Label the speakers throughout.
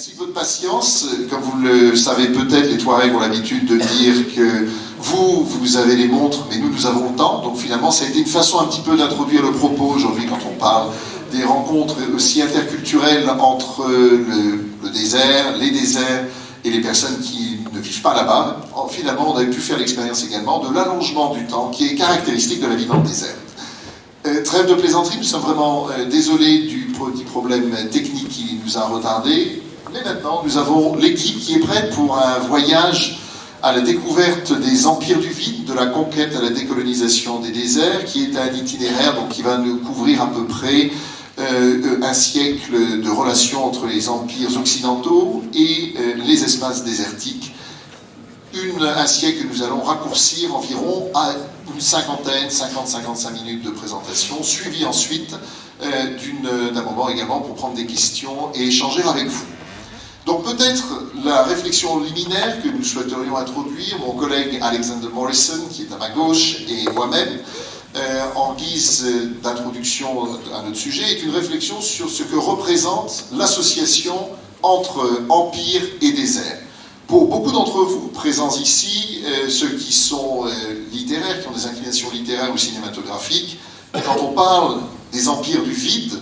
Speaker 1: Merci de votre patience. Comme vous le savez peut-être, les Touaregs ont l'habitude de dire que vous avez les montres, mais nous avons le temps. Donc finalement, ça a été une façon un petit peu d'introduire le propos aujourd'hui quand on parle des rencontres aussi interculturelles entre le désert, les déserts et les personnes qui ne vivent pas là-bas. Finalement, on avait pu faire l'expérience également de l'allongement du temps qui est caractéristique de la vie dans le désert. Trêve de plaisanterie, nous sommes vraiment désolés du problème technique qui nous a retardés. Mais maintenant, nous avons l'équipe qui est prête pour un voyage à la découverte des empires du vide, de la conquête à la décolonisation des déserts, qui est un itinéraire donc, qui va nous couvrir à peu près un siècle de relations entre les empires occidentaux et les espaces désertiques. Un siècle que nous allons raccourcir environ à une cinquantaine, 50-55 minutes de présentation, suivi ensuite d'un moment également pour prendre des questions et échanger avec vous. Donc peut-être la réflexion liminaire que nous souhaiterions introduire, mon collègue Alexander Morrison, qui est à ma gauche, et moi-même, en guise d'introduction à notre sujet, est une réflexion sur ce que représente l'association entre empire et désert. Pour beaucoup d'entre vous présents ici, ceux qui sont littéraires, qui ont des inclinations littéraires ou cinématographiques, quand on parle des empires du vide,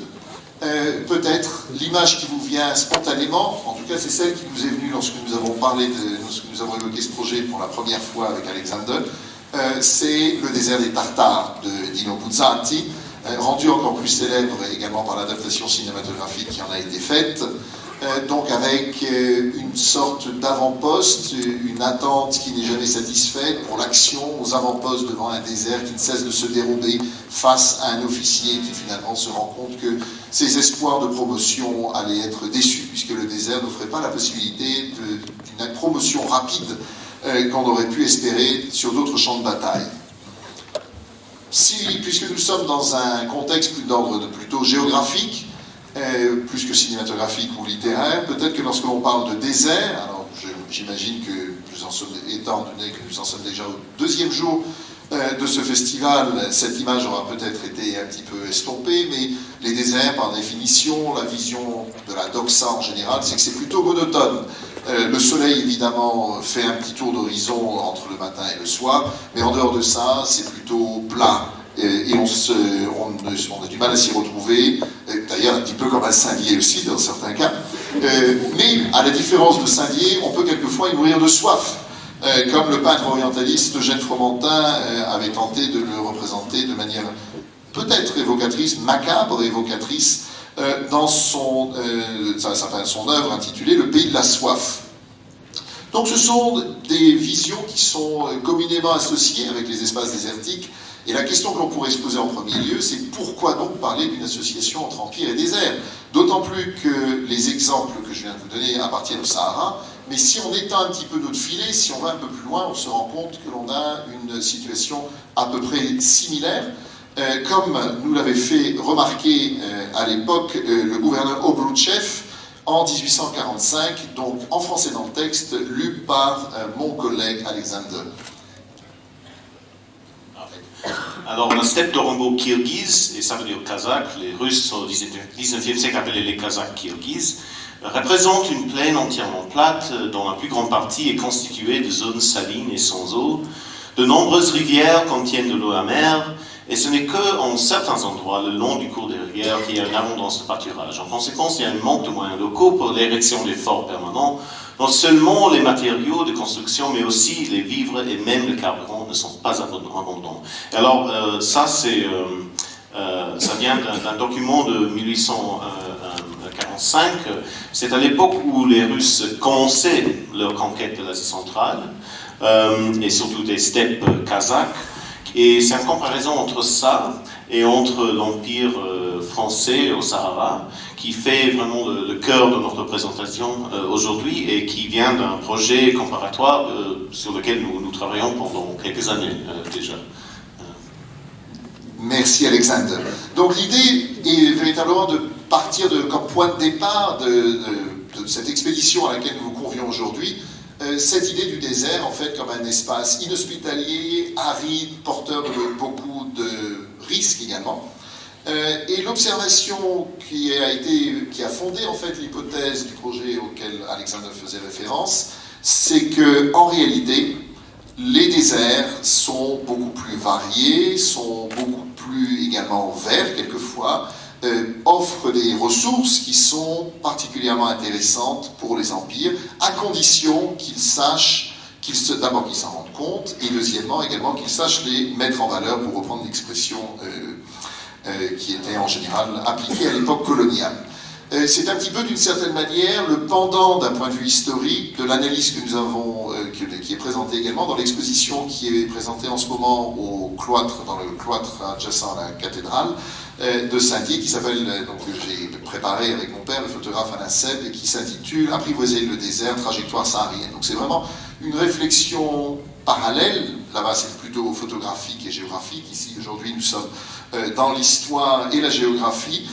Speaker 1: peut-être l'image qui vous vient spontanément, en tout cas c'est celle qui nous est venue lorsque nous avons lorsque nous avons évoqué ce projet pour la première fois avec Alexander, c'est le désert des Tartares de Dino Buzzati, rendu encore plus célèbre également par l'adaptation cinématographique qui en a été faite. Donc avec une sorte d'avant-poste, une attente qui n'est jamais satisfaite pour l'action aux avant-postes devant un désert qui ne cesse de se dérober face à un officier qui finalement se rend compte que ses espoirs de promotion allaient être déçus puisque le désert n'offrait pas la possibilité d'une promotion rapide qu'on aurait pu espérer sur d'autres champs de bataille. Puisque nous sommes dans un contexte d'ordre plutôt géographique, plus que cinématographique ou littéraire, peut-être que lorsque l'on parle de désert, alors j'imagine que nous en sommes, étant donné que nous en sommes déjà au deuxième jour de ce festival, cette image aura peut-être été un petit peu estompée, mais les déserts, par définition, la vision de la doxa en général, c'est que c'est plutôt monotone. Le soleil, évidemment, fait un petit tour d'horizon entre le matin et le soir, mais en dehors de ça, c'est plutôt plat. Et on a du mal à s'y retrouver, d'ailleurs un petit peu comme à Saint-Dié aussi dans certains cas, mais à la différence de Saint-Dié, on peut quelquefois y mourir de soif, comme le peintre orientaliste Eugène Fromentin avait tenté de le représenter de manière peut-être évocatrice, macabre évocatrice, dans son œuvre intitulée « Le pays de la soif ». Donc ce sont des visions qui sont communément associées avec les espaces désertiques. Et la question que l'on pourrait se poser en premier lieu, c'est pourquoi donc parler d'une association entre empire et désert? D'autant plus que les exemples que je viens de vous donner appartiennent au Sahara, mais si on étend un petit peu notre filet, si on va un peu plus loin, on se rend compte que l'on a une situation à peu près similaire, comme nous l'avait fait remarquer à l'époque le gouverneur Obrouchev en 1845, donc en français dans le texte, lu par mon collègue Alexander.
Speaker 2: Alors, la steppe d'Orombo-Kirghiz, et ça veut dire kazakh, les Russes au 19e siècle appelaient les Kazakhs kirghizes, représente une plaine entièrement plate dont la plus grande partie est constituée de zones salines et sans eau. De nombreuses rivières contiennent de l'eau amère, et ce n'est qu'en certains endroits, le long du cours des rivières, qu'il y a une abondance de pâturage. En conséquence, il y a un manque de moyens locaux pour l'érection des forts permanents. Non seulement les matériaux de construction, mais aussi les vivres et même le carburant ne sont pas abondants. Alors, ça vient d'un document de 1845. C'est à l'époque où les Russes commençaient leur conquête de l'Asie centrale, et surtout des steppes kazakhs. Et c'est une comparaison entre ça et entre l'Empire français au Sahara, qui fait vraiment le cœur de notre présentation aujourd'hui et qui vient d'un projet comparatoire sur lequel nous travaillons pendant quelques années déjà.
Speaker 1: Merci Alexander. Donc l'idée est véritablement de partir comme point de départ de cette expédition à laquelle nous vous convions aujourd'hui, cette idée du désert en fait comme un espace inhospitalier, aride, porteur de beaucoup de risques également, Et l'observation qui a fondé en fait l'hypothèse du projet auquel Alexandre faisait référence, c'est que en réalité, les déserts sont beaucoup plus variés, sont beaucoup plus également verts quelquefois, offrent des ressources qui sont particulièrement intéressantes pour les empires, à condition qu'ils sachent, d'abord qu'ils s'en rendent compte, et deuxièmement également qu'ils sachent les mettre en valeur, pour reprendre l'expression qui était en général appliquée à l'époque coloniale. C'est un petit peu d'une certaine manière le pendant d'un point de vue historique de l'analyse que nous avons, qui est présentée également dans l'exposition qui est présentée en ce moment au cloître, dans le cloître adjacent à la cathédrale de Saint-Dié, qui s'appelle, donc j'ai préparé avec mon père, le photographe Alain Seb, et qui s'intitule « Apprivoiser le désert, trajectoire saharienne ». Donc c'est vraiment une réflexion parallèle, là-bas c'est plutôt photographique et géographique, ici aujourd'hui nous sommes dans l'histoire et la géographie,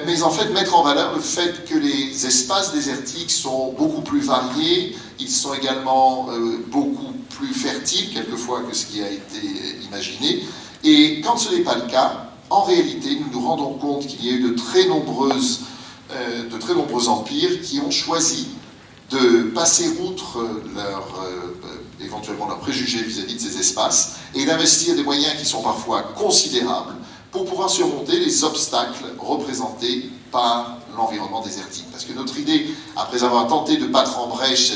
Speaker 1: mais en fait mettre en valeur le fait que les espaces désertiques sont beaucoup plus variés, ils sont également beaucoup plus fertiles quelquefois que ce qui a été imaginé, et quand ce n'est pas le cas, en réalité nous nous rendons compte qu'il y a eu de très nombreux empires qui ont choisi de passer outre éventuellement leurs préjugés vis-à-vis de ces espaces et d'investir des moyens qui sont parfois considérables pour pouvoir surmonter les obstacles représentés par l'environnement désertique. Parce que notre idée, après avoir tenté de battre en brèche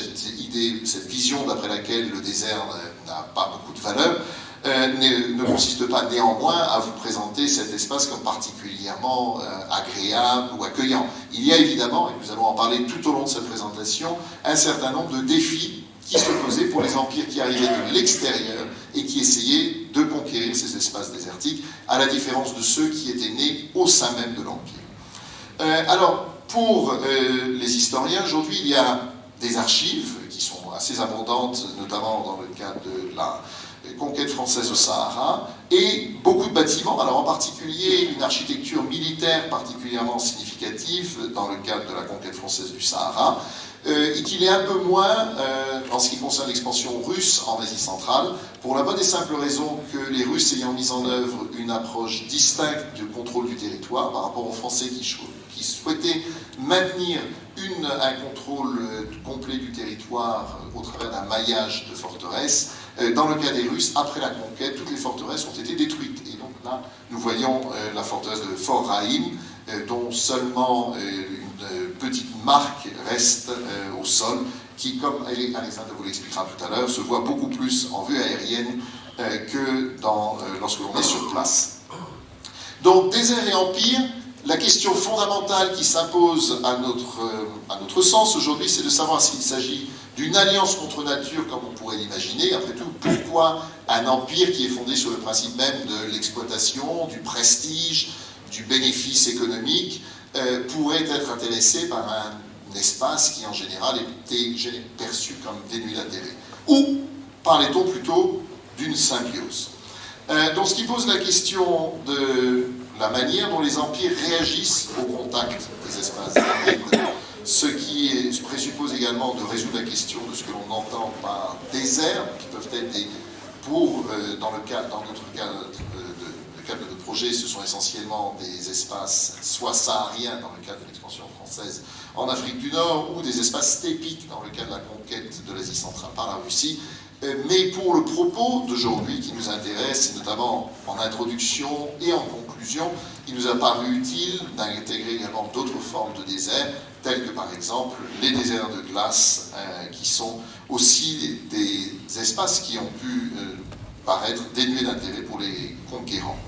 Speaker 1: cette vision d'après laquelle le désert n'a pas beaucoup de valeur, ne consiste pas néanmoins à vous présenter cet espace comme particulièrement agréable ou accueillant. Il y a évidemment, et nous allons en parler tout au long de cette présentation, un certain nombre de défis qui se posaient pour les empires qui arrivaient de l'extérieur et qui essayaient de conquérir ces espaces désertiques, à la différence de ceux qui étaient nés au sein même de l'empire. Alors, pour les historiens, aujourd'hui, il y a des archives qui sont assez abondantes, notamment dans le cadre de la conquête française au Sahara, et beaucoup de bâtiments, alors en particulier une architecture militaire particulièrement significative dans le cadre de la conquête française du Sahara, et qu'il est un peu moins en ce qui concerne l'expansion russe en Asie centrale, pour la bonne et simple raison que les Russes ayant mis en œuvre une approche distincte du contrôle du territoire par rapport aux Français qui souhaitaient maintenir un contrôle complet du territoire au travers d'un maillage de forteresses. Dans le cas des Russes, après la conquête, toutes les forteresses ont été détruites. Et donc là, nous voyons la forteresse de Fort Rahim, dont seulement une petite marque reste au sol, qui, comme Alexandre vous l'expliquera tout à l'heure, se voit beaucoup plus en vue aérienne que lorsque l'on est sur place. Donc, désert et empire, la question fondamentale qui s'impose à notre sens aujourd'hui, c'est de savoir s'il s'agit d'une alliance contre nature, comme on pourrait l'imaginer. Après tout, pourquoi un empire qui est fondé sur le principe même de l'exploitation, du prestige, du bénéfice économique, pourrait être intéressé par un espace qui, en général, était perçu comme dénué d'intérêt? Ou parlait-on plutôt d'une symbiose? Donc, ce qui pose la question de la manière dont les empires réagissent au contact des espaces arides, ce qui présuppose également de résoudre la question de ce que l'on entend par désert, qui peuvent être dans notre cadre de notre projet, ce sont essentiellement des espaces soit sahariens dans le cadre de l'expansion française en Afrique du Nord, ou des espaces stépiques dans le cadre de la conquête de l'Asie centrale par la Russie. Mais pour le propos d'aujourd'hui qui nous intéresse, et notamment en introduction et en conclusion, il nous a paru utile d'intégrer également d'autres formes de déserts, tels que par exemple les déserts de glace, qui sont aussi des espaces qui ont pu paraître dénués d'intérêt pour les conquérants.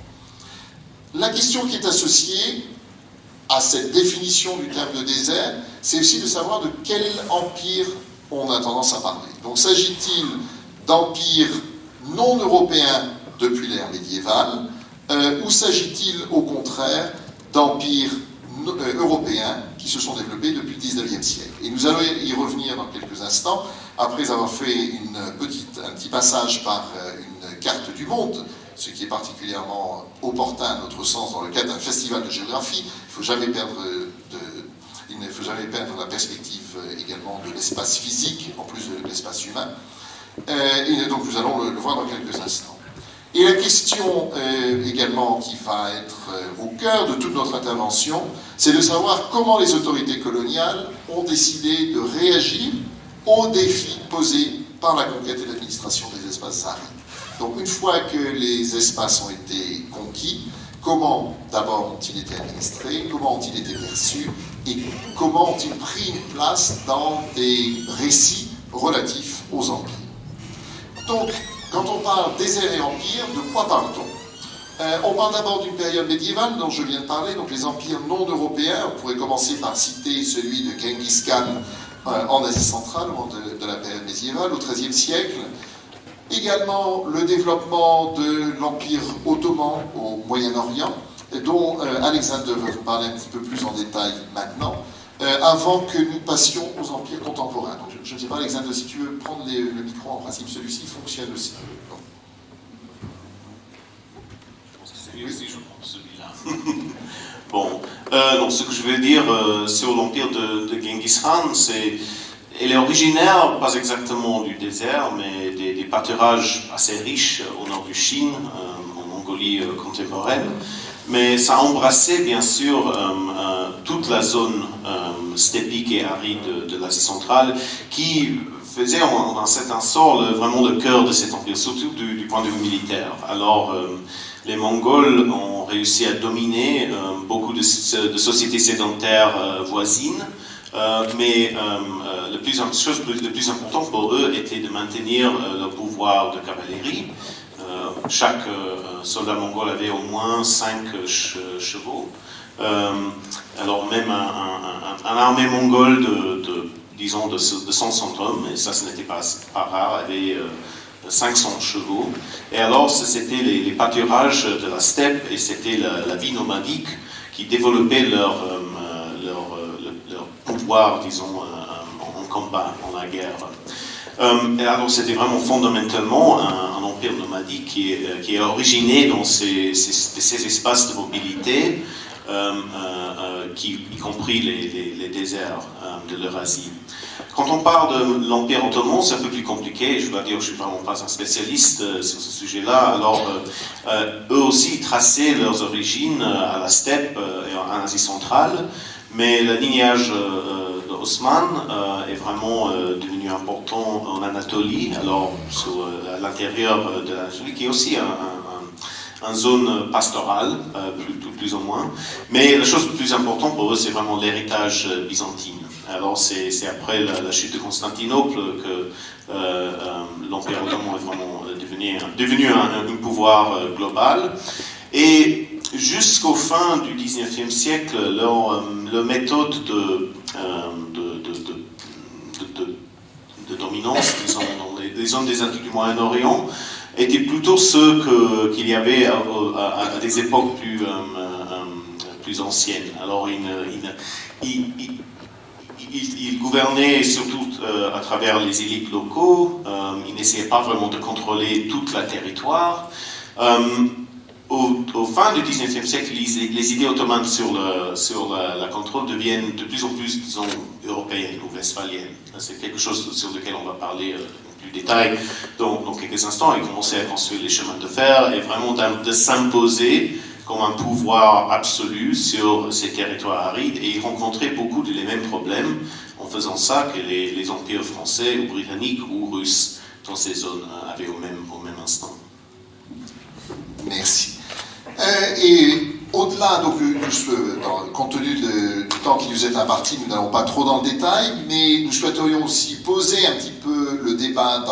Speaker 1: La question qui est associée à cette définition du terme de désert, c'est aussi de savoir de quel empire on a tendance à parler. Donc s'agit-il d'empires non européens depuis l'ère médiévale, ou s'agit-il au contraire d'empires européens qui se sont développés depuis le XIXe siècle? Et nous allons y revenir dans quelques instants, après avoir fait un petit passage par une carte du monde, ce qui est particulièrement opportun à notre sens dans le cadre d'un festival de géographie. Il ne faut jamais perdre la perspective également de l'espace physique, en plus de l'espace humain. Et donc nous allons le voir dans quelques instants. Et la question également qui va être au cœur de toute notre intervention, c'est de savoir comment les autorités coloniales ont décidé de réagir aux défis posés par la conquête et l'administration des espaces arides. Donc une fois que les espaces ont été conquis, comment d'abord ont-ils été administrés, comment ont-ils été perçus et comment ont-ils pris une place dans des récits relatifs aux empires. Donc, quand on parle désert et empire, de quoi parle-t-on? On parle d'abord d'une période médiévale dont je viens de parler, donc les empires non européens. On pourrait commencer par citer celui de Genghis Khan en Asie centrale, de la période médiévale, au XIIIe siècle. Également le développement de l'Empire ottoman au Moyen-Orient, dont Alexandre va vous parler un petit peu plus en détail maintenant, avant que nous passions aux empires contemporains. Donc, je ne sais pas, Alexandre, si tu veux prendre le micro, en principe celui-ci fonctionne aussi. Bon.
Speaker 2: Je pense que c'est mieux si je prends celui-là. Bon, donc ce que je veux dire sur l'empire de Genghis Khan, elle est originaire, pas exactement du désert, mais des pâturages assez riches au nord du Chine, en Mongolie contemporaine. Mais ça embrassait bien sûr toute la zone steppique et aride de l'Asie centrale, qui faisait en un certain sort vraiment le cœur de cet empire, surtout du point de vue militaire. Alors, les Mongols ont réussi à dominer beaucoup de sociétés sédentaires voisines, mais la chose le plus importante pour eux était de maintenir le pouvoir de cavalerie. Chaque soldat mongol avait au moins 5 chevaux. Alors même un armée mongole disons de 100 hommes, et ça ce n'était pas rare, avait 500 chevaux. Et alors c'était les pâturages de la steppe et c'était la vie nomadique qui développait leur pouvoir, disons, en combat, en la guerre. Et alors c'était vraiment fondamentalement un empire nomadique qui est originé dans ces espaces de mobilité, y compris les déserts de l'Eurasie. Quand on parle de l'Empire ottoman, c'est un peu plus compliqué. Je dois dire que je ne suis vraiment pas un spécialiste sur ce sujet-là. Alors, eux aussi traçaient leurs origines à la steppe et en Asie centrale, mais le lignage d'Osman est vraiment devenu important en Anatolie, alors sur l'intérieur de l'Anatolie, qui est aussi une zone pastorale, plus ou moins. Mais la chose la plus importante pour eux, c'est vraiment l'héritage byzantin. Alors c'est après la chute de Constantinople que l'Empire ottoman est vraiment devenu un pouvoir global. Et jusqu'au fin du XIXe siècle, leur méthode de dominance, disons, dans les zones désertiques du Moyen-Orient, était plutôt ce qu'il y avait à des époques plus anciennes. Alors, il gouvernait surtout à travers les élites locaux, il n'essayait pas vraiment de contrôler tout le territoire. Au fin du XIXe siècle, les idées ottomanes sur la contrôle deviennent de plus en plus, disons, européennes ou westphaliennes. C'est quelque chose sur lequel on va parler en plus détail dans quelques instants. Ils commençaient à construire les chemins de fer et vraiment de s'imposer comme un pouvoir absolu sur ces territoires arides. Et ils rencontraient beaucoup les mêmes problèmes en faisant ça que les empires français ou britanniques ou russes dans ces zones avaient au même instant.
Speaker 1: Merci. Et au-delà, donc, compte tenu du temps qui nous est imparti, nous n'allons pas trop dans le détail, mais nous souhaiterions aussi poser un petit peu le débat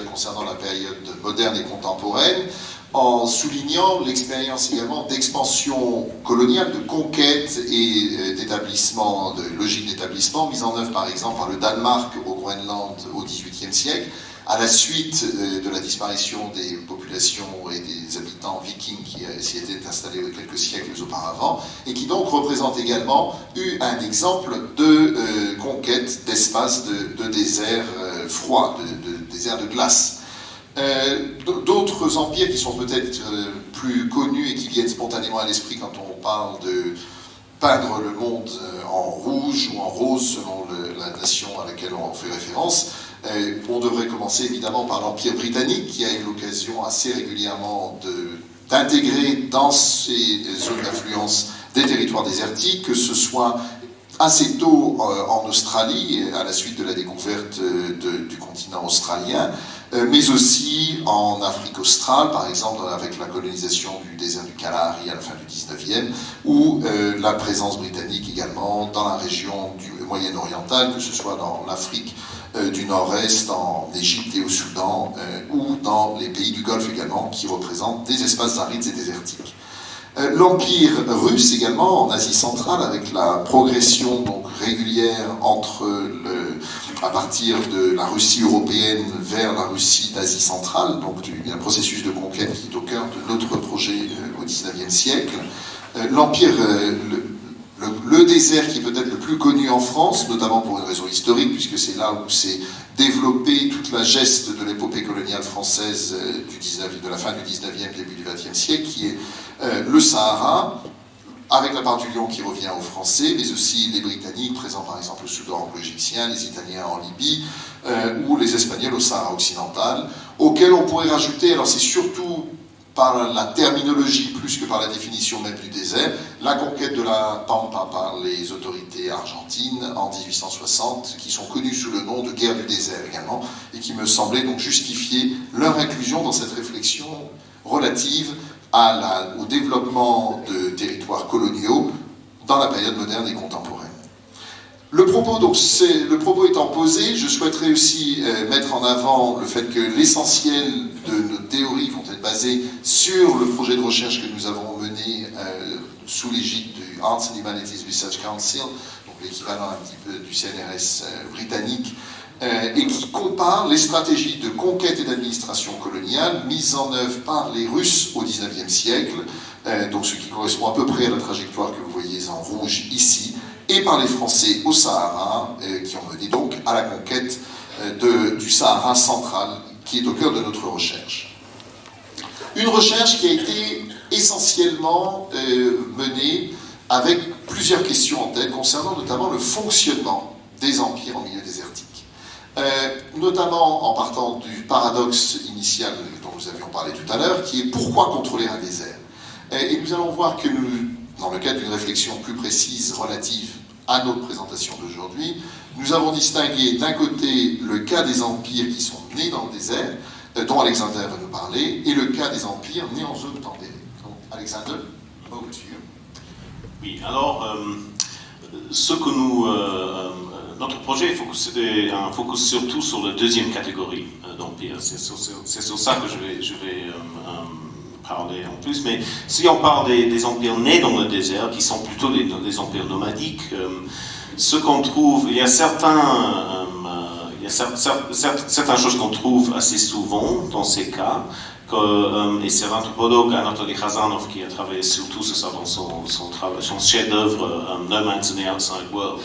Speaker 1: concernant la période moderne et contemporaine, en soulignant l'expérience également d'expansion coloniale, de conquête et d'établissement, de logique d'établissement, mise en œuvre par exemple par le Danemark au Groenland au XVIIIe siècle, à la suite de la disparition des populations et des habitants vikings qui s'y étaient installés quelques siècles auparavant, et qui donc représente également un exemple de conquête d'espaces de déserts froids, de déserts de glace. D'autres empires qui sont peut-être plus connus et qui viennent spontanément à l'esprit quand on parle de peindre le monde en rouge ou en rose selon la nation à laquelle on fait référence, On devrait commencer évidemment par l'Empire britannique, qui a eu l'occasion assez régulièrement d'intégrer dans ses zones d'influence des territoires désertiques, que ce soit assez tôt en Australie, à la suite de la découverte du continent australien, mais aussi en Afrique australe, par exemple avec la colonisation du désert du Kalahari à la fin du 19e, ou la présence britannique également dans la région du Moyen-Oriental, que ce soit dans l'Afrique du Nord-Est, en Égypte et au Soudan, ou dans les pays du Golfe également, qui représentent des espaces arides et désertiques. L'Empire russe également en Asie centrale, avec la progression donc régulière à partir de la Russie européenne vers la Russie d'Asie centrale, donc il y a un processus de conquête qui est au cœur de notre projet au XIXe siècle. L'Empire, le désert qui est peut-être le plus connu en France, notamment pour une raison historique, puisque c'est là où s'est développée toute la geste de l'épopée coloniale française de la fin du 19e, début du 20e siècle, qui est le Sahara, avec la part du lion qui revient aux Français, mais aussi les Britanniques, présents par exemple au Soudan anglo-égyptien, les Italiens en Libye, ou les Espagnols au Sahara occidental, auxquels on pourrait rajouter, alors c'est surtout par la terminologie plus que par la définition même du désert, la conquête de la Pampa par les autorités argentines en 1860, qui sont connues sous le nom de guerre du désert également, et qui me semblait donc justifier leur inclusion dans cette réflexion relative au développement de territoires coloniaux dans la période moderne et contemporaine. Le propos étant posé, je souhaiterais aussi mettre en avant le fait que l'essentiel de nos théories vont être basées sur le projet de recherche que nous avons mené sous l'égide du Arts and Humanities Research Council, donc l'équivalent un petit peu du CNRS britannique, et qui compare les stratégies de conquête et d'administration coloniale mises en œuvre par les Russes au XIXe siècle, donc ce qui correspond à peu près à la trajectoire que vous voyez en rouge ici, et par les Français au Sahara, qui ont mené donc à la conquête du Sahara central, qui est au cœur de notre recherche. Une recherche qui a été essentiellement menée avec plusieurs questions en tête, concernant notamment le fonctionnement des empires en milieu désertique. Notamment en partant du paradoxe initial dont nous avions parlé tout à l'heure, qui est pourquoi contrôler un désert. Et nous allons voir que dans le cadre d'une réflexion plus précise relative à notre présentation d'aujourd'hui, nous avons distingué d'un côté le cas des empires qui sont nés dans le désert, dont Alexander va nous parler, et le cas des empires nés en zone tempérée. Donc, Alexander, over to you.
Speaker 2: Oui, alors, notre projet est un focus surtout sur la deuxième catégorie d'empires. C'est sur ça que je vais parler en plus. Mais si on parle des empires nés dans le désert, qui sont plutôt des empires nomadiques, ce qu'on trouve, il y a certaines choses qu'on trouve assez souvent dans ces cas, et c'est l'anthropologue Anatoly Khazanov qui a travaillé surtout sur ça dans son chef-d'œuvre Nomads in the Outside World.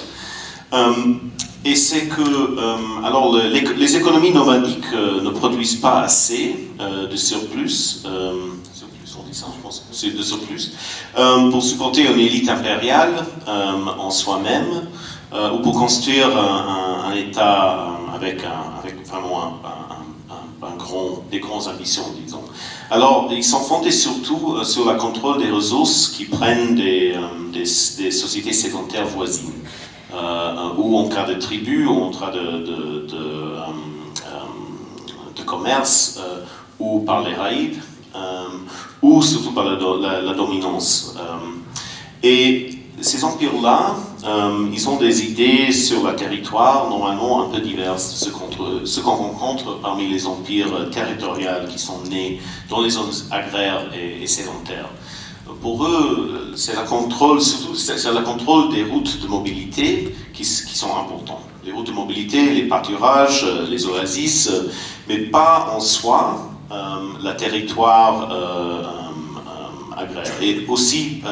Speaker 2: Et c'est que alors les économies nomadiques ne produisent pas assez de surplus, on dit ça, je pense, c'est de surplus, pour supporter une élite impériale en soi-même, ou pour construire un État avec vraiment des grandes ambitions, disons. Alors, ils sont fondés surtout sur le contrôle des ressources qui prennent des sociétés sédentaires voisines. Ou en cas de tribu, ou en cas de commerce, ou par les raids, ou surtout par la dominance. Et ces empires-là, ils ont des idées sur le territoire, normalement un peu diverses de ce qu'on rencontre parmi les empires territoriaux qui sont nés dans les zones agraires et sédentaires. Pour eux, c'est le contrôle des routes de mobilité qui sont importants. Les routes de mobilité, les pâturages, les oasis, mais pas en soi le territoire agraire. Et aussi,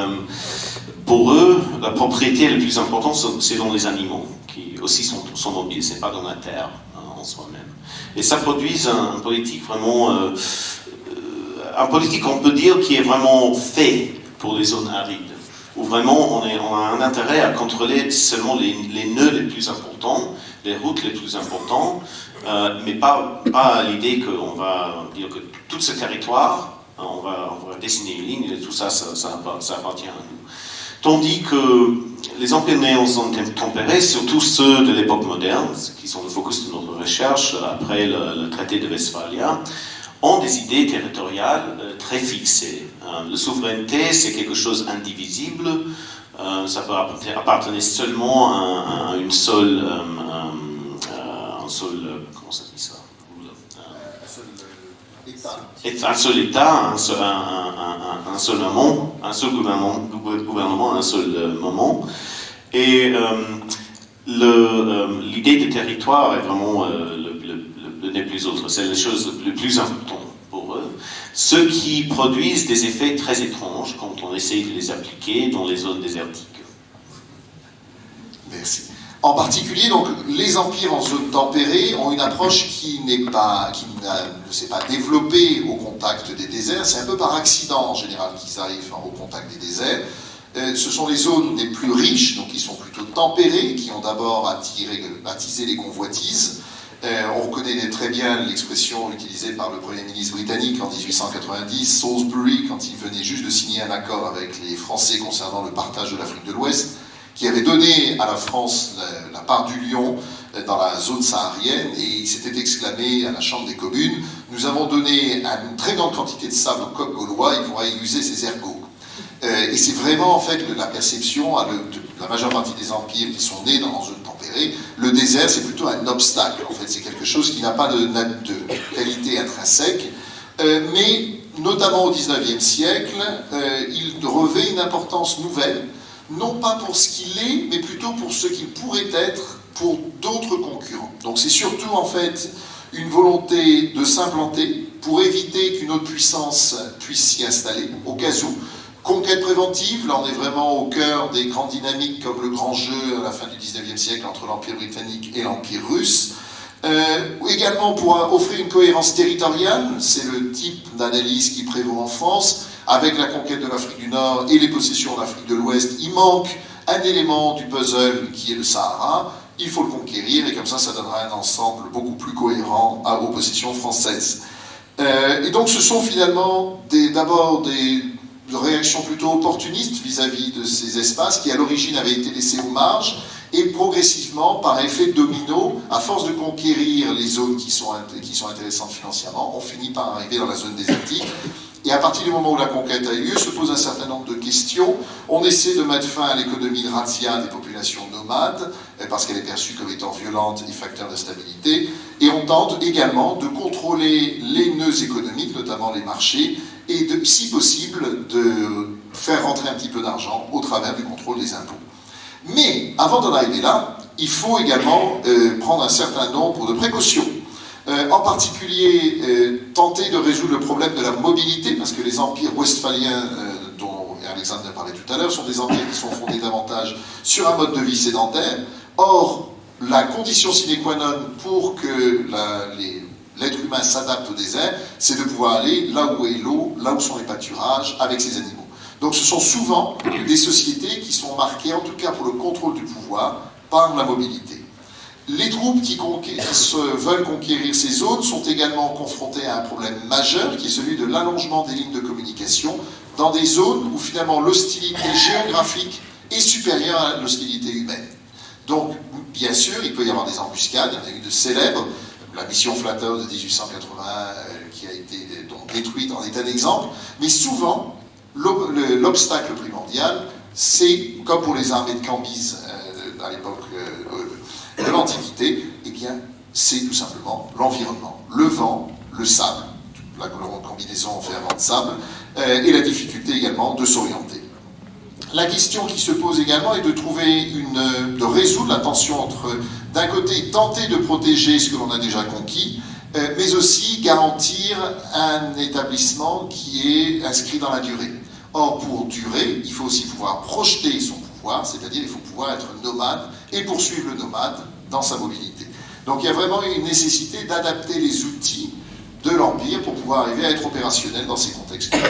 Speaker 2: pour eux, la propriété la plus importante, c'est dans les animaux, qui aussi sont mobiles, c'est pas dans la terre en soi-même. Et ça produit une politique vraiment... un politique, on peut dire, qui est vraiment fait pour les zones arides, où vraiment on a un intérêt à contrôler seulement les nœuds les plus importants, les routes les plus importantes, mais pas l'idée qu'on va dire que tout ce territoire, on va dessiner une ligne et tout ça, ça appartient à nous. Tandis que les empires néo-tempérés, surtout ceux de l'époque moderne, qui sont le focus de notre recherche après le traité de Westphalia, ont des idées territoriales très fixées. La souveraineté, c'est quelque chose d'indivisible, ça peut appartenir seulement à une seule, comment ça dit ça? Un seul État, un seul moment, un seul gouvernement, un seul moment. Et l'idée de territoire est vraiment le n'est plus autre. C'est la chose la plus importante pour eux. Ceux qui produisent des effets très étranges quand on essaye de les appliquer dans les zones désertiques.
Speaker 1: Merci. En particulier, donc, les empires en zone tempérée ont une approche qui ne s'est pas développée au contact des déserts. C'est un peu par accident, en général, qu'ils arrivent au contact des déserts. Ce sont les zones les plus riches, donc qui sont plutôt tempérées, qui ont d'abord attisé les convoitises. On connaît très bien l'expression utilisée par le Premier ministre britannique en 1890, Salisbury, quand il venait juste de signer un accord avec les Français concernant le partage de l'Afrique de l'Ouest, qui avait donné à la France la part du lion dans la zone saharienne, et il s'était exclamé à la Chambre des communes, nous avons donné une très grande quantité de sable au coq gaulois, il pourra y user ses ergots. Et c'est vraiment en fait la perception de la majeure partie des empires qui sont nés dans une zone tempérée. Le désert, c'est plutôt un obstacle, en fait, c'est quelque chose qui n'a pas de qualité intrinsèque, mais notamment au XIXe siècle, il revêt une importance nouvelle, non pas pour ce qu'il est, mais plutôt pour ce qu'il pourrait être pour d'autres concurrents. Donc c'est surtout en fait une volonté de s'implanter pour éviter qu'une autre puissance puisse s'y installer, au cas où. Conquête préventive, là on est vraiment au cœur des grandes dynamiques comme le grand jeu à la fin du XIXe siècle entre l'Empire britannique et l'Empire russe. Également pour offrir une cohérence territoriale, c'est le type d'analyse qui prévaut en France. Avec la conquête de l'Afrique du Nord et les possessions d'Afrique de l'Ouest, il manque un élément du puzzle qui est le Sahara. Il faut le conquérir et comme ça donnera un ensemble beaucoup plus cohérent aux possessions françaises. Et donc ce sont finalement d'abord des réactions plutôt opportunistes vis-à-vis de ces espaces qui à l'origine avaient été laissés aux marges et progressivement, par effet domino, à force de conquérir les zones qui sont intéressantes financièrement, on finit par arriver dans la zone désertique. Et à partir du moment où la conquête a eu lieu, se pose un certain nombre de questions. On essaie de mettre fin à l'économie de razzia des populations nomades, parce qu'elle est perçue comme étant violente et facteur de stabilité. Et on tente également de contrôler les nœuds économiques, notamment les marchés, et si possible, de faire rentrer un petit peu d'argent au travers du contrôle des impôts. Mais avant d'en arriver là, il faut également prendre un certain nombre de précautions. En particulier, tenter de résoudre le problème de la mobilité, parce que les empires westphaliens, dont Alexandre a parlé tout à l'heure, sont des empires qui sont fondés davantage sur un mode de vie sédentaire. Or, la condition sine qua non pour que l'être humain s'adapte au désert, c'est de pouvoir aller là où est l'eau, là où sont les pâturages, avec ses animaux. Donc ce sont souvent des sociétés qui sont marquées, en tout cas pour le contrôle du pouvoir, par la mobilité. Les troupes qui veulent conquérir ces zones sont également confrontées à un problème majeur qui est celui de l'allongement des lignes de communication dans des zones où finalement l'hostilité géographique est supérieure à l'hostilité humaine. Donc, bien sûr, il peut y avoir des embuscades, il y en a eu de célèbres, la mission Flatteur de 1880 qui a été donc détruite en est un exemple, mais souvent, l'obstacle primordial, c'est, comme pour les armées de Cambyse à l'époque de l'Antiquité, eh bien, c'est tout simplement l'environnement, le vent, le sable, la combinaison en fait un vent de sable, et la difficulté également de s'orienter. La question qui se pose également est de résoudre la tension entre, d'un côté, tenter de protéger ce que l'on a déjà conquis, mais aussi garantir un établissement qui est inscrit dans la durée. Or, pour durer, il faut aussi pouvoir projeter son pouvoir, c'est-à-dire il faut pouvoir être nomade et poursuivre le nomade dans sa mobilité. Donc il y a vraiment une nécessité d'adapter les outils de l'Empire pour pouvoir arriver à être opérationnel dans ces contextes-là.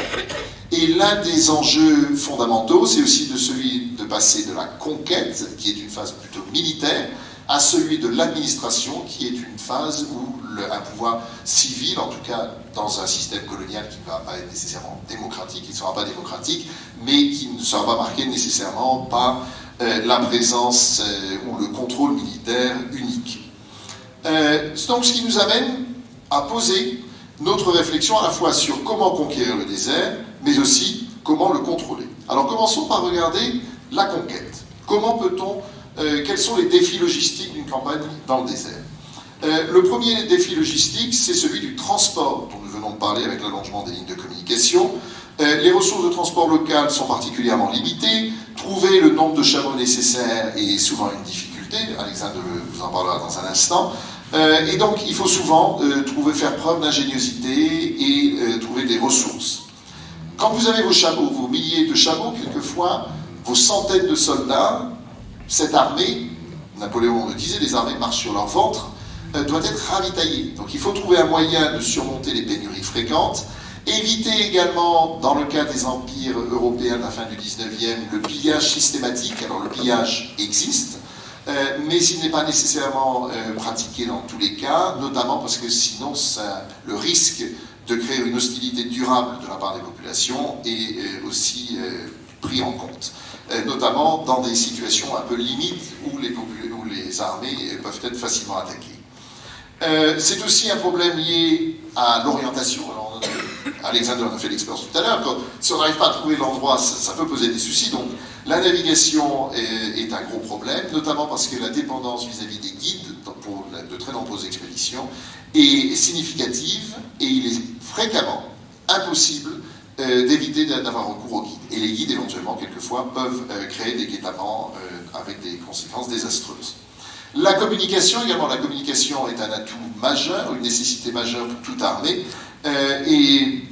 Speaker 1: Et l'un des enjeux fondamentaux, c'est aussi celui de passer de la conquête, qui est une phase plutôt militaire, à celui de l'administration, qui est une phase où un pouvoir civil, en tout cas dans un système colonial qui ne va pas être nécessairement démocratique, qui ne sera pas démocratique, mais qui ne sera pas marqué nécessairement par la présence ou le contrôle militaire unique. Donc ce qui nous amène à poser notre réflexion à la fois sur comment conquérir le désert, mais aussi comment le contrôler. Alors commençons par regarder la conquête. Comment peut-on, quels sont les défis logistiques d'une campagne dans le désert? Le premier défi logistique, c'est celui du transport, dont nous venons de parler avec l'allongement des lignes de communication. Les ressources de transport locales sont particulièrement limitées. Trouver le nombre de chameaux nécessaires est souvent une difficulté. Alexandre vous en parlera dans un instant. Et donc, il faut souvent faire preuve d'ingéniosité et trouver des ressources. Quand vous avez vos chameaux, vos milliers de chameaux, quelquefois, vos centaines de soldats, cette armée, Napoléon le disait, les armées marchent sur leur ventre, doit être ravitaillée. Donc il faut trouver un moyen de surmonter les pénuries fréquentes, éviter également, dans le cas des empires européens de la fin du 19e, le pillage systématique. Alors le pillage existe, mais il n'est pas nécessairement pratiqué dans tous les cas, notamment parce que sinon le risque de créer une hostilité durable de la part des populations est aussi pris en compte, notamment dans des situations un peu limites où les armées peuvent être facilement attaquées. C'est aussi un problème lié à l'orientation. Alexandre en a fait l'expérience tout à l'heure. Si on n'arrive pas à trouver l'endroit, ça peut poser des soucis. Donc la navigation est un gros problème, notamment parce que la dépendance vis-à-vis des guides pour de très nombreuses expéditions est significative, et il est fréquemment impossible d'éviter d'avoir recours aux guides. Et les guides, éventuellement, quelquefois, peuvent créer des guet-apens avec des conséquences désastreuses. La communication également, la communication est un atout majeur, une nécessité majeure pour toute armée, et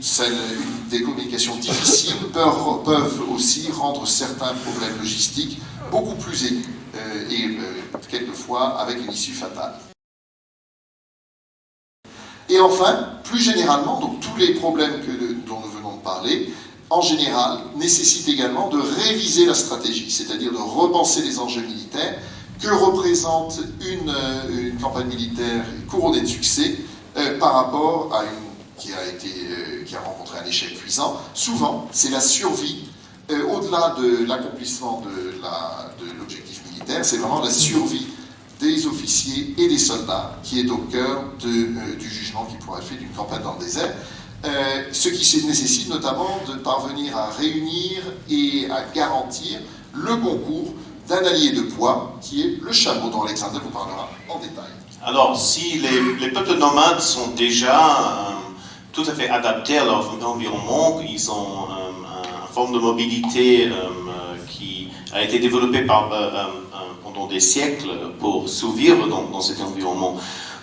Speaker 1: des communications difficiles peuvent aussi rendre certains problèmes logistiques beaucoup plus aigus, et quelquefois avec une issue fatale. Et enfin, plus généralement, donc tous les problèmes dont nous venons de parler, en général, nécessitent également de réviser la stratégie, c'est-à-dire de repenser les enjeux militaires. Que représente une campagne militaire couronnée de succès par rapport à une qui a rencontré un échec cuisant? Souvent, c'est la survie, au-delà de l'accomplissement de l'objectif militaire, c'est vraiment la survie des officiers et des soldats qui est au cœur du jugement qui pourrait être fait d'une campagne dans le désert. Ce qui nécessite notamment de parvenir à réunir et à garantir le concours d'un allié de poids, qui est le chameau, dont Alexandre vous parlera en détail.
Speaker 2: Alors, si les peuples nomades sont déjà tout à fait adaptés à leur environnement, ils ont une forme de mobilité qui a été développée pendant des siècles pour survivre dans cet environnement.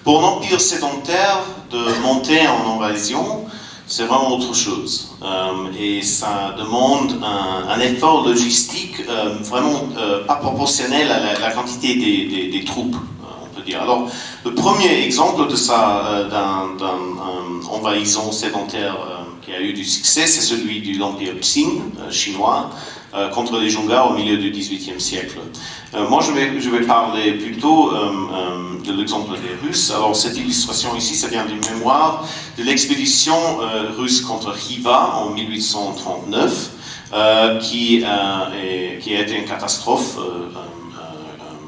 Speaker 2: Pour l'empire sédentaire, de monter en invasion, c'est vraiment autre chose. Et ça demande un effort logistique vraiment pas proportionnel à la quantité des troupes, on peut dire. Alors, le premier exemple de ça, d'un envahissement sédentaire qui a eu du succès, c'est celui de l'empire Qing chinois contre les Jongas au milieu du XVIIIe siècle. Moi, je vais parler plutôt de l'exemple des Russes. Alors, cette illustration ici, ça vient d'une mémoire de l'expédition russe contre Khiva en 1839, qui a été une catastrophe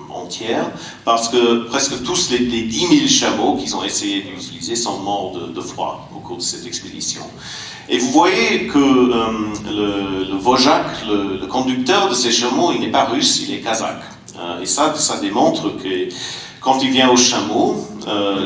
Speaker 2: entière, parce que presque tous les 10 000 chameaux qu'ils ont essayé d'utiliser sont morts de froid au cours de cette expédition. Et vous voyez que le Vojak, le conducteur de ces chameaux, il n'est pas russe, il est kazakh. Et ça démontre que quand il vient aux chameaux,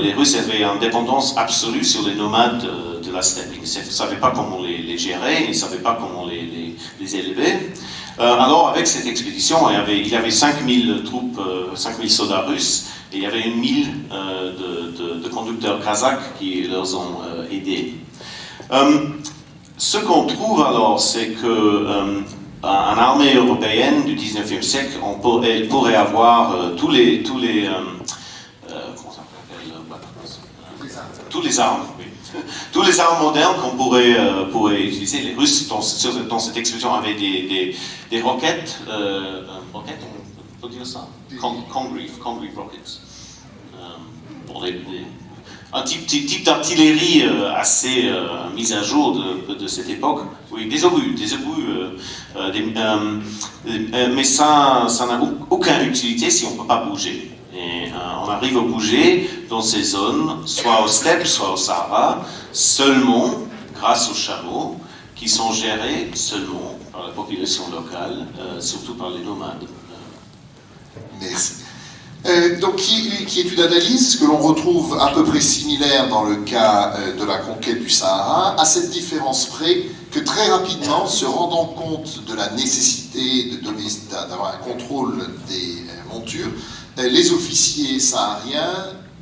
Speaker 2: les Russes avaient une dépendance absolue sur les nomades de la steppe. Ils ne savaient pas comment les gérer, ils ne savaient pas comment les élever. Alors avec cette expédition, il y avait 5000 troupes, 5000 soldats russes, et il y avait 1000 de conducteurs kazakhs qui leur ont aidés. Ce qu'on trouve alors, c'est que une armée européenne du 19e siècle, elle pourrait avoir tous les comment ça s'appelle, Toutes les armes, oui. Toutes les armes modernes qu'on pourrait utiliser. Les Russes, dans cette expédition, avaient des roquettes, roquettes, on peut dire ça? Congreve rockets. Pour un type d'artillerie assez mise à jour de cette époque. Oui, des obus, mais ça n'a aucune utilité si on ne peut pas bouger. Et on arrive à bouger dans ces zones, soit aux steppes, soit au Sahara, seulement grâce aux chameaux, qui sont gérés seulement par la population locale, surtout par les nomades.
Speaker 1: Merci. Donc, qui est une analyse que l'on retrouve à peu près similaire dans le cas de la conquête du Sahara, à cette différence près que très rapidement, se rendant compte de la nécessité d'avoir un contrôle des montures, les officiers sahariens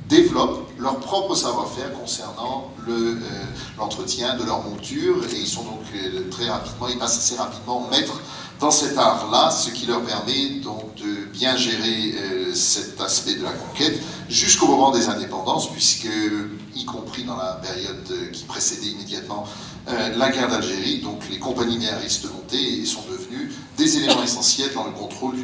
Speaker 1: développent leur propre savoir-faire concernant l'entretien de leur monture, et ils sont donc très rapidement, ils passent assez rapidement maîtres dans cet art-là, ce qui leur permet donc de bien gérer cet aspect de la conquête jusqu'au moment des indépendances, puisque, y compris dans la période qui précédait immédiatement la guerre d'Algérie, donc les compagnies méharistes montées et sont devenues des éléments essentiels dans le contrôle du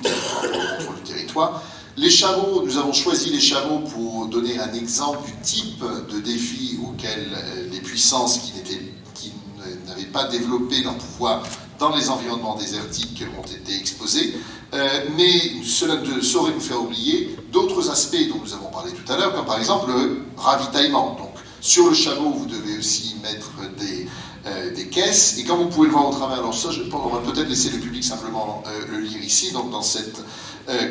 Speaker 1: territoire. Les chameaux, nous avons choisi les chameaux pour donner un exemple du type de défi auquel les puissances qui n'avaient pas développé leur pouvoir dans les environnements désertiques ont été exposés, mais cela ne saurait nous faire oublier d'autres aspects dont nous avons parlé tout à l'heure, comme par exemple le ravitaillement. Donc, sur le chameau, vous devez aussi mettre des caisses, et comme vous pouvez le voir au travers, alors ça, on va peut-être laisser le public simplement le lire ici, donc dans cette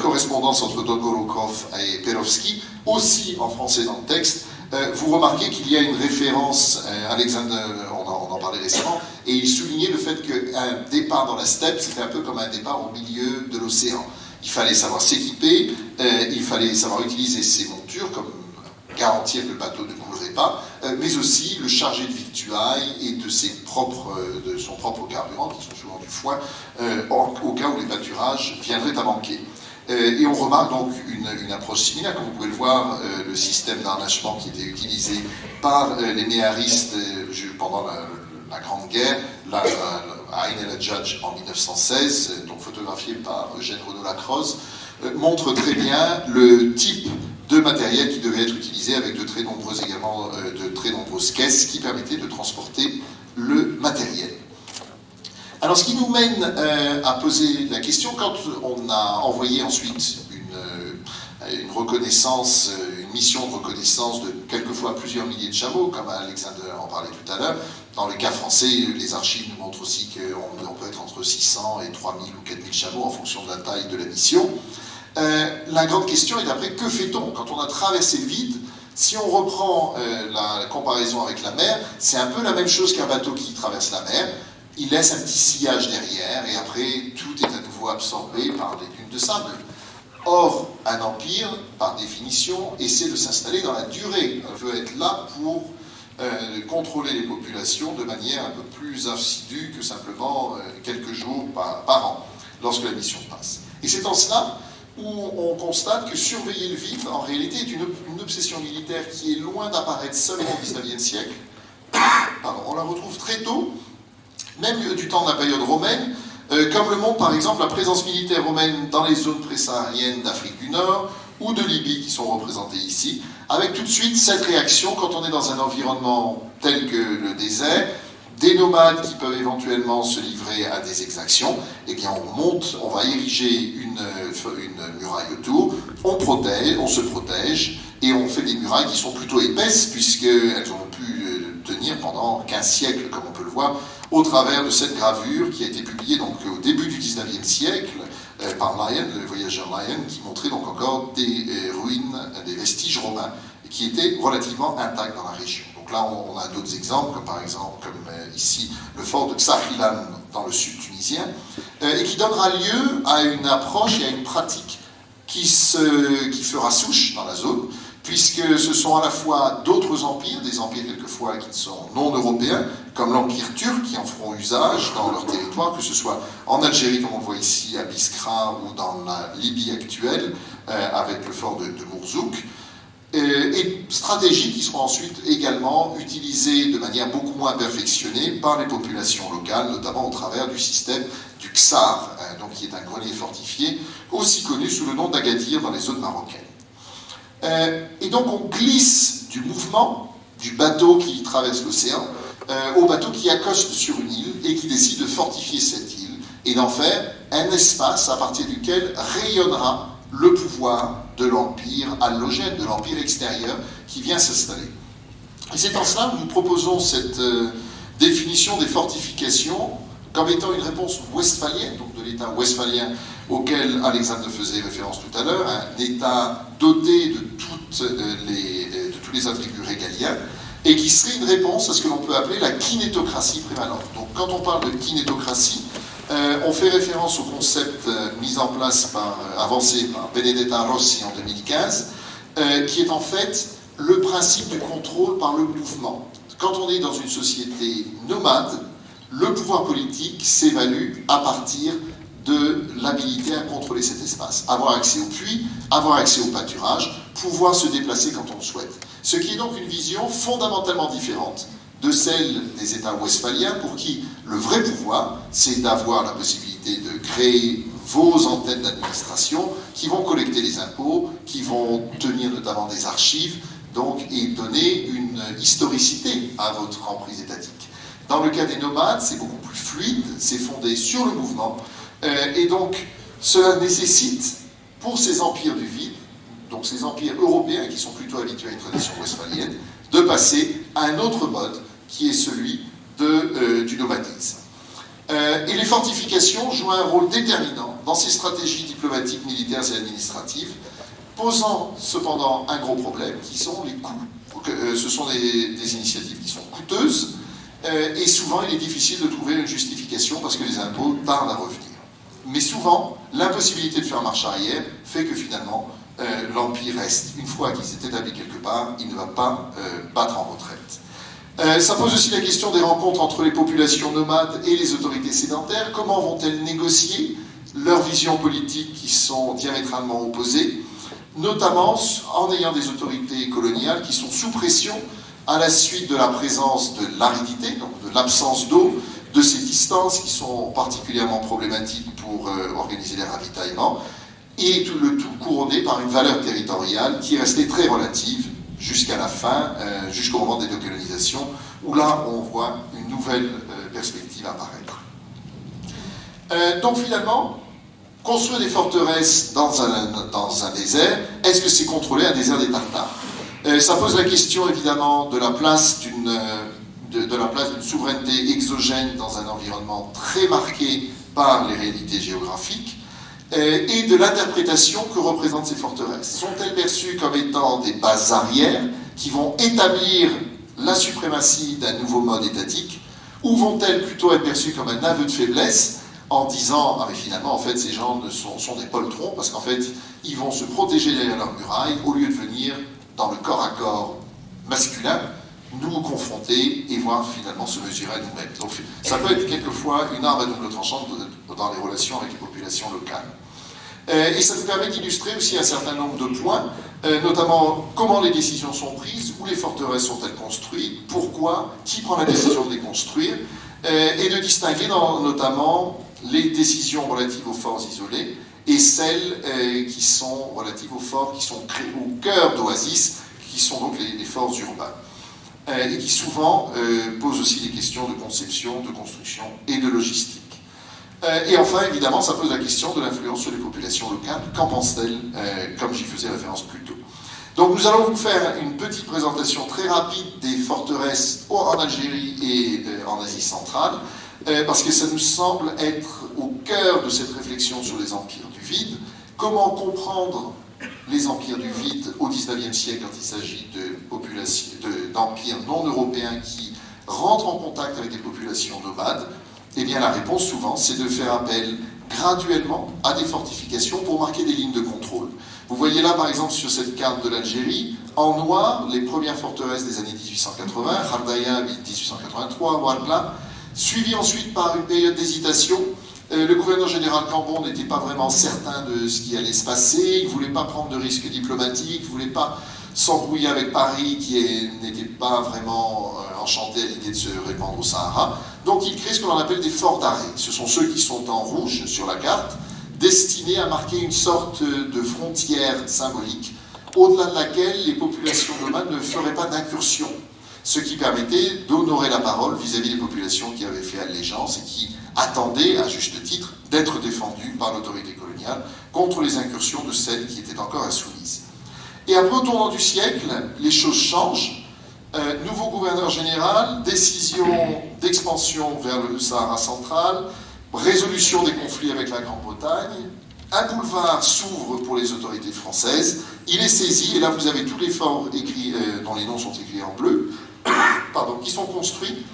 Speaker 1: correspondance entre Dolgorukov et Perovski, aussi en français dans le texte, vous remarquez qu'il y a une référence, Alexander, on en parlait récemment, et il soulignait le fait qu'un départ dans la steppe, c'était un peu comme un départ au milieu de l'océan. Il fallait savoir s'équiper, il fallait savoir utiliser ses montures, comme garantir que le bateau ne coulerait pas, mais aussi le charger de victuailles et de son propre carburant, qui sont souvent du foin, au cas où les pâturages viendraient à manquer. Et on remarque donc une approche similaire, comme vous pouvez le voir, le système d'harnachement qui était utilisé par les méharistes pendant la Grande Guerre, à Ain el-Hajjaj en 1916, donc photographié par Eugène Renaud-Lacroze, montre très bien le type de matériel qui devait être utilisé avec de très nombreuses caisses qui permettaient de transporter le matériel. Alors, ce qui nous mène à poser la question, quand on a envoyé ensuite une reconnaissance, une mission de reconnaissance de quelquefois plusieurs milliers de chameaux, comme Alexander en parlait tout à l'heure, dans le cas français, les archives nous montrent aussi qu'on peut être entre 600 et 3000 ou 4000 chameaux en fonction de la taille de la mission. La grande question est après, que fait-on quand on a traversé le vide? Si on reprend la comparaison avec la mer, c'est un peu la même chose qu'un bateau qui traverse la mer. Il laisse un petit sillage derrière et après tout est à nouveau absorbé par des dunes de sable. Or, un empire, par définition, essaie de s'installer dans la durée. Il veut être là pour contrôler les populations de manière un peu plus assidue que simplement quelques jours par an, lorsque la mission passe. Et c'est en cela où on constate que surveiller le vide, en réalité, est une obsession militaire qui est loin d'apparaître seulement au XIXe siècle. Pardon, on la retrouve très tôt, même du temps de la période romaine, comme le montre par exemple la présence militaire romaine dans les zones pré-sahariennes d'Afrique du Nord ou de Libye qui sont représentées ici, avec tout de suite cette réaction quand on est dans un environnement tel que le désert, des nomades qui peuvent éventuellement se livrer à des exactions, et bien on va ériger une muraille autour, on se protège, et on fait des murailles qui sont plutôt épaisses, puisqu'elles ont pu tenir pendant 15 siècles, comme on peut le voir, au travers de cette gravure qui a été publiée donc, au début du XIXe siècle par Lyon, le voyageur Lyon, qui montrait donc encore des ruines, des vestiges romains, qui étaient relativement intacts dans la région. Donc là, on a d'autres exemples, comme par exemple, ici, le fort de Ksakhilan dans le sud tunisien, et qui donnera lieu à une approche et à une pratique qui fera souche dans la zone, puisque ce sont à la fois d'autres empires, des empires quelquefois qui sont non européens, comme l'empire turc, qui en feront usage dans leur territoire, que ce soit en Algérie, comme on le voit ici, à Biskra, ou dans la Libye actuelle, avec le fort de Mourzouk, et stratégies qui seront ensuite également utilisées de manière beaucoup moins perfectionnée par les populations locales, notamment au travers du système du Ksar, donc qui est un grenier fortifié, aussi connu sous le nom d'Agadir dans les zones marocaines. Et donc on glisse du mouvement du bateau qui traverse l'océan au bateau qui accoste sur une île et qui décide de fortifier cette île et d'en faire un espace à partir duquel rayonnera le pouvoir de l'empire allogène, de l'empire extérieur qui vient s'installer. Et c'est en cela que nous proposons cette définition des fortifications comme étant une réponse westphalienne, donc de l'État westphalien auquel Alexandre faisait référence tout à l'heure, un État doté de tous les attributs régaliens, et qui serait une réponse à ce que l'on peut appeler la kinétocratie prévalente. Donc quand on parle de kinétocratie, on fait référence au concept mis en place avancé par Benedetta Rossi en 2015, qui est en fait le principe du contrôle par le mouvement. Quand on est dans une société nomade, le pouvoir politique s'évalue à partir de l'habilité à contrôler cet espace. Avoir accès au puits, avoir accès au pâturage, pouvoir se déplacer quand on le souhaite. Ce qui est donc une vision fondamentalement différente de celle des États westphaliens pour qui le vrai pouvoir, c'est d'avoir la possibilité de créer vos antennes d'administration qui vont collecter les impôts, qui vont tenir notamment des archives, donc, et donner une historicité à votre emprise étatique. Dans le cas des nomades, c'est beaucoup plus fluide, c'est fondé sur le mouvement, et donc cela nécessite, pour ces empires du vide, donc ces empires européens qui sont plutôt habitués à une tradition westphalienne, de passer à un autre mode qui est celui du nomadisme. Et les fortifications jouent un rôle déterminant dans ces stratégies diplomatiques, militaires et administratives, posant cependant un gros problème qui sont les coûts. Ce sont des initiatives qui sont coûteuses et souvent il est difficile de trouver une justification parce que les impôts tardent à revenir. Mais souvent, l'impossibilité de faire marche arrière fait que finalement l'Empire reste. Une fois qu'il s'est établi quelque part, il ne va pas battre en retraite. Ça pose aussi la question des rencontres entre les populations nomades et les autorités sédentaires. Comment vont-elles négocier leurs visions politiques qui sont diamétralement opposées, notamment en ayant des autorités coloniales qui sont sous pression à la suite de la présence de l'aridité, donc de l'absence d'eau, de ces distances qui sont particulièrement problématiques pour organiser les ravitaillements, et le tout couronné par une valeur territoriale qui est restée très relative jusqu'à la fin, jusqu'au moment des décolonisations, où là on voit une nouvelle perspective apparaître. Donc finalement, construire des forteresses dans un désert, est-ce que c'est contrôler un désert des Tartares? Ça pose la question évidemment de la place d'une souveraineté exogène dans un environnement très marqué par les réalités géographiques et de l'interprétation que représentent ces forteresses. Sont-elles perçues comme étant des bases arrières qui vont établir la suprématie d'un nouveau mode étatique, ou vont-elles plutôt être perçues comme un aveu de faiblesse en disant ah mais finalement en fait ces gens sont des poltrons parce qu'en fait ils vont se protéger derrière leurs murailles au lieu de venir dans le corps à corps masculin nous confronter et voir finalement se mesurer à nous-mêmes. Donc ça peut être quelquefois une arme à double tranchant dans les relations avec les populations locales. Et ça nous permet d'illustrer aussi un certain nombre de points, notamment comment les décisions sont prises, où les forteresses sont-elles construites, pourquoi, qui prend la décision de les construire, et de distinguer notamment les décisions relatives aux forts isolés et celles qui sont relatives aux forts qui sont créés au cœur d'Oasis, qui sont donc les forts urbains. Et qui souvent posent aussi des questions de conception, de construction et de logistique. Et enfin, évidemment, ça pose la question de l'influence sur les populations locales. Qu'en pensent-elles, comme j'y faisais référence plus tôt. Donc nous allons vous faire une petite présentation très rapide des forteresses en Algérie et en Asie centrale, parce que ça nous semble être au cœur de cette réflexion sur les empires du vide. Comment comprendre les empires du vide au XIXe siècle quand il s'agit d'empires non européens qui rentrent en contact avec des populations nomades? Eh bien la réponse souvent c'est de faire appel graduellement à des fortifications pour marquer des lignes de contrôle. Vous voyez là par exemple sur cette carte de l'Algérie, en noir, les premières forteresses des années 1880, Khardaïa 1883, Ouargla, suivi ensuite par une période d'hésitation. Le gouverneur général Cambon n'était pas vraiment certain de ce qui allait se passer, il ne voulait pas prendre de risques diplomatiques, il ne voulait pas s'embrouiller avec Paris qui n'était pas vraiment enchanté à l'idée de se répandre au Sahara. Donc il crée ce qu'on appelle des forts d'arrêt. Ce sont ceux qui sont en rouge sur la carte, destinés à marquer une sorte de frontière symbolique, au-delà de laquelle les populations nomades ne feraient pas d'incursion, ce qui permettait d'honorer la parole vis-à-vis des populations qui avaient fait allégeance et qui attendaient, à juste titre, d'être défendues par l'autorité coloniale contre les incursions de celles qui étaient encore insoumises. Et après, au tournant du siècle, les choses changent. Nouveau gouverneur général, décision d'expansion vers le Sahara central, résolution des conflits avec la Grande-Bretagne, un boulevard s'ouvre pour les autorités françaises, il est saisi, et là vous avez tous les forts écrits, dont les noms sont écrits en bleu, qui sont construits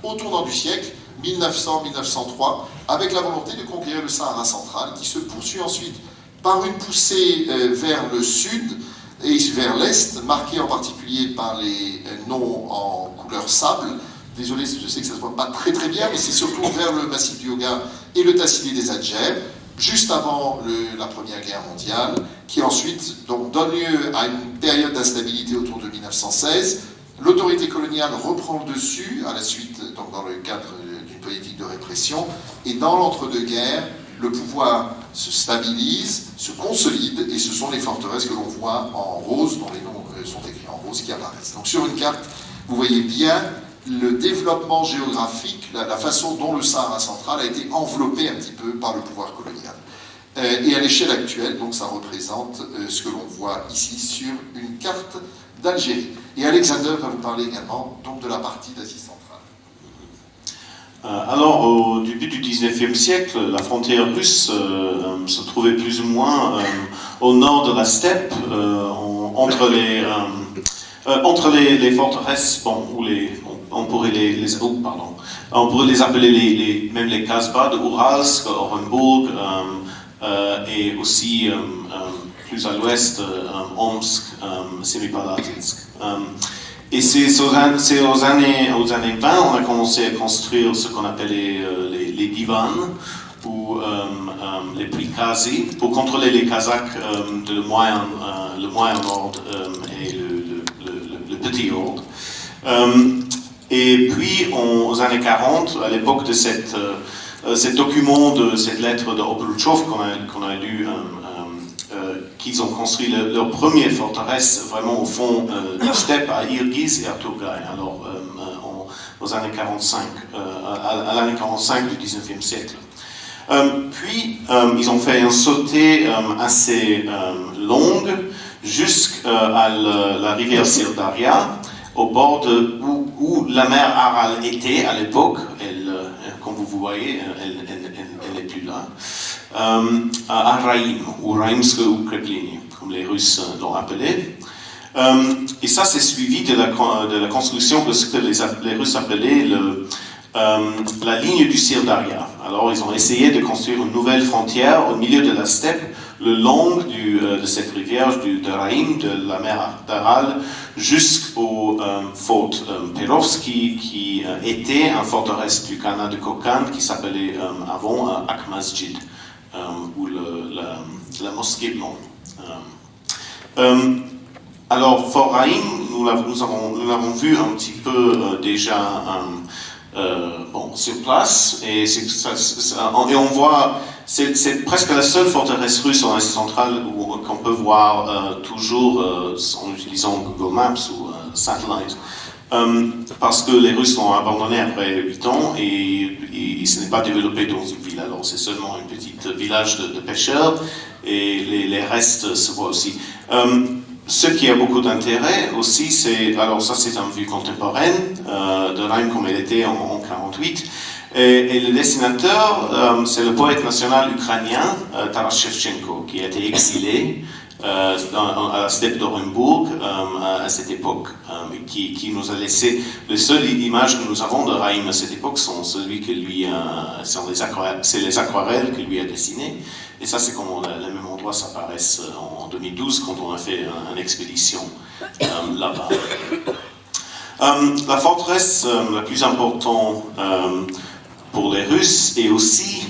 Speaker 1: au tournant du siècle, 1900-1903, avec la volonté de conquérir le Sahara central, qui se poursuit ensuite par une poussée vers le sud et vers l'est, marquée en particulier par les noms en couleur sable. Désolé, je sais que ça ne se voit pas très très bien, mais c'est surtout vers le massif du Yoga et le Tassili des Adjeb, juste avant la Première Guerre mondiale, qui ensuite donc, donne lieu à une période d'instabilité autour de 1916. L'autorité coloniale reprend le dessus, à la suite, donc, dans le cadre d'une politique de répression, et dans l'entre-deux-guerres, le pouvoir se stabilise, se consolide, et ce sont les forteresses que l'on voit en rose, dont les noms sont écrits en rose, qui apparaissent. Donc sur une carte, vous voyez bien le développement géographique, la façon dont le Sahara central a été enveloppé un petit peu par le pouvoir colonial. Et à l'échelle actuelle, donc ça représente ce que l'on voit ici sur une carte d'Algérie. Et Alexander va vous parler également donc, de la partie d'Asie centrale.
Speaker 2: Alors, au début du 19e siècle, la frontière russe se trouvait plus ou moins au nord de la steppe, entre les forteresses, bon, où on pourrait on pourrait les appeler même les Kasbah de Uralsk, Orenburg, et aussi plus à l'ouest, Omsk, Semipalatinsk. Et c'est aux années 20, on a commencé à construire ce qu'on appelait les divans, ou les prikazi, pour contrôler les Kazakhs de le moyen ordre et le petit ordre. Et puis, aux années 40, à l'époque de ce document, de cette lettre de Obruchov qu'on a lu, qu'ils ont construit leur première forteresse vraiment au fond de la steppe à Irgiz et à Turgay, alors aux années 45, à l'année 45 du 19e siècle. Puis, ils ont fait un sauté assez long jusqu'à la rivière Sirdaria, au bord où la mer Aral était à l'époque. Comme vous voyez, elle n'est plus là. À Raïm, ou Raïmsk ou Kreplini, comme les Russes l'ont appelé. Et ça, c'est suivi de la construction de ce que les Russes appelaient la ligne du Sirdaria. Alors, ils ont essayé de construire une nouvelle frontière au milieu de la steppe, le long de cette rivière de Raïm, de la mer d'Aral, jusqu'au fort Perovski, qui était une forteresse du Khanat de Kokand, qui s'appelait avant Akmasjid, ou la mosquée blonde. Alors, Fort Raïm, nous l'avons vu un petit peu déjà sur place, et on voit, c'est presque la seule forteresse russe en Asie centrale qu'on peut voir toujours en utilisant Google Maps ou Satellite, parce que les Russes l'ont abandonné après 8 ans et ce n'est pas développé dans une ville. Alors c'est seulement un petit village de pêcheurs et les restes se voient aussi. Ce qui a beaucoup d'intérêt aussi, alors ça c'est une vue contemporaine de Raïm comme elle était en 1948, et le dessinateur, c'est le poète national ukrainien Taras Shevchenko, qui a été exilé à la steppe d'Orenburg à cette époque, qui nous a laissé, les seules images que nous avons de Raïm à cette époque sont celui que lui, c'est les aquarelles que lui a dessinées, et ça c'est comment les mêmes endroits s'apparaissent en 2012 quand on a fait une expédition là-bas. La forteresse la plus importante pour les Russes et aussi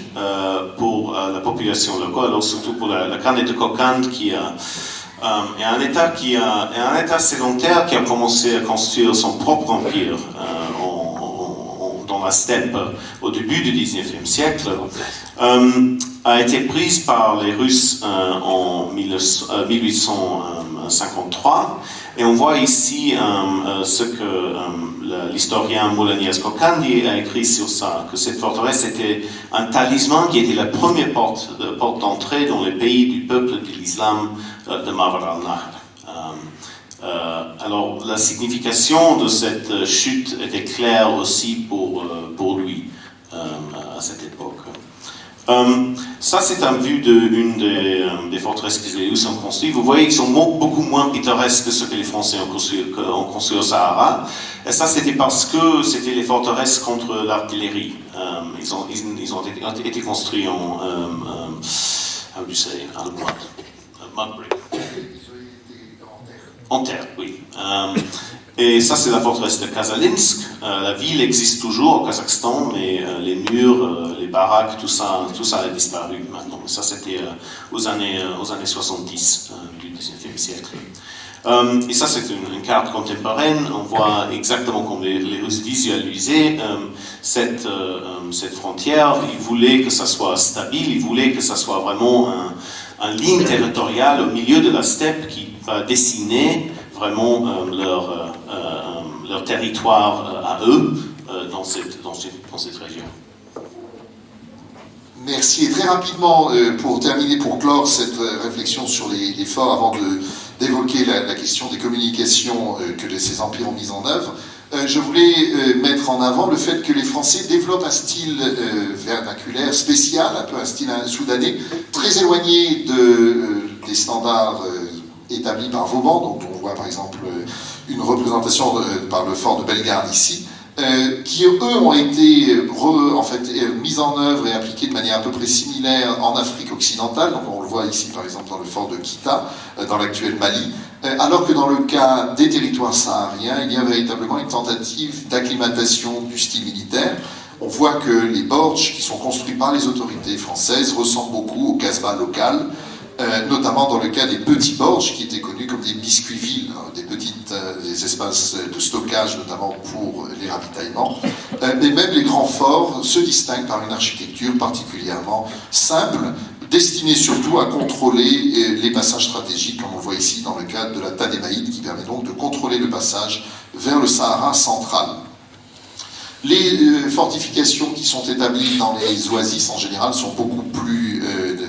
Speaker 2: pour la population locale, alors surtout pour la Khanat de Kokand qui a et un État sédentaire qui a commencé à construire son propre empire dans la steppe au début du 19e siècle, a été prise par les Russes en 1853. Et on voit ici ce que l'historien Moulanias Kokandi a écrit sur ça, que cette forteresse était un talisman qui était la première porte d'entrée dans les pays du peuple de l'islam de Mawar al-Nahr. Alors la signification de cette chute était claire aussi pour lui à cette époque. Ça, c'est un vue d'une des forteresses que les Russes ont construites. Vous voyez qu'ils sont beaucoup moins pittoresques que ce que les Français ont construit au Sahara. Et ça, c'était parce que c'était les forteresses contre l'artillerie. Ils ont été construits en how do you say, mud brick. En terre, oui. Et ça, c'est la forteresse de Kazalinsk. La ville existe toujours au Kazakhstan, mais les murs, les baraques, tout ça a disparu maintenant. Ça, c'était aux années 70 du 19e siècle. Et ça, c'est une carte contemporaine. On voit exactement comme les Russes visualisaient cette frontière. Ils voulaient que ça soit stable, ils voulaient que ça soit vraiment une ligne territoriale au milieu de la steppe qui va dessiner vraiment leur territoire à eux dans cette région.
Speaker 1: Merci. Et très rapidement, pour terminer, pour clore cette réflexion sur les forts, avant d'évoquer la question des communications que ces empires ont mises en œuvre, je voulais mettre en avant le fait que les Français développent un style vernaculaire spécial, un peu un style soudanais, très éloigné des standards établis par Vauban. Donc on voit par exemple une représentation par le fort de Bellegarde ici, qui eux ont été mis en œuvre et appliqués de manière à peu près similaire en Afrique occidentale. Donc on le voit ici par exemple dans le fort de Kita, dans l'actuel Mali, alors que dans le cas des territoires sahariens, il y a véritablement une tentative d'acclimatation du style militaire. On voit que les bords qui sont construits par les autorités françaises ressemblent beaucoup au casbah local, notamment dans le cas des petits bords qui étaient connus comme des biscuits-villes, des espaces de stockage notamment pour les ravitaillements. Mais même les grands forts se distinguent par une architecture particulièrement simple, destinée surtout à contrôler les passages stratégiques, comme on voit ici dans le cadre de la Tademaïd, qui permet donc de contrôler le passage vers le Sahara central. Les fortifications qui sont établies dans les oasis en général sont beaucoup plus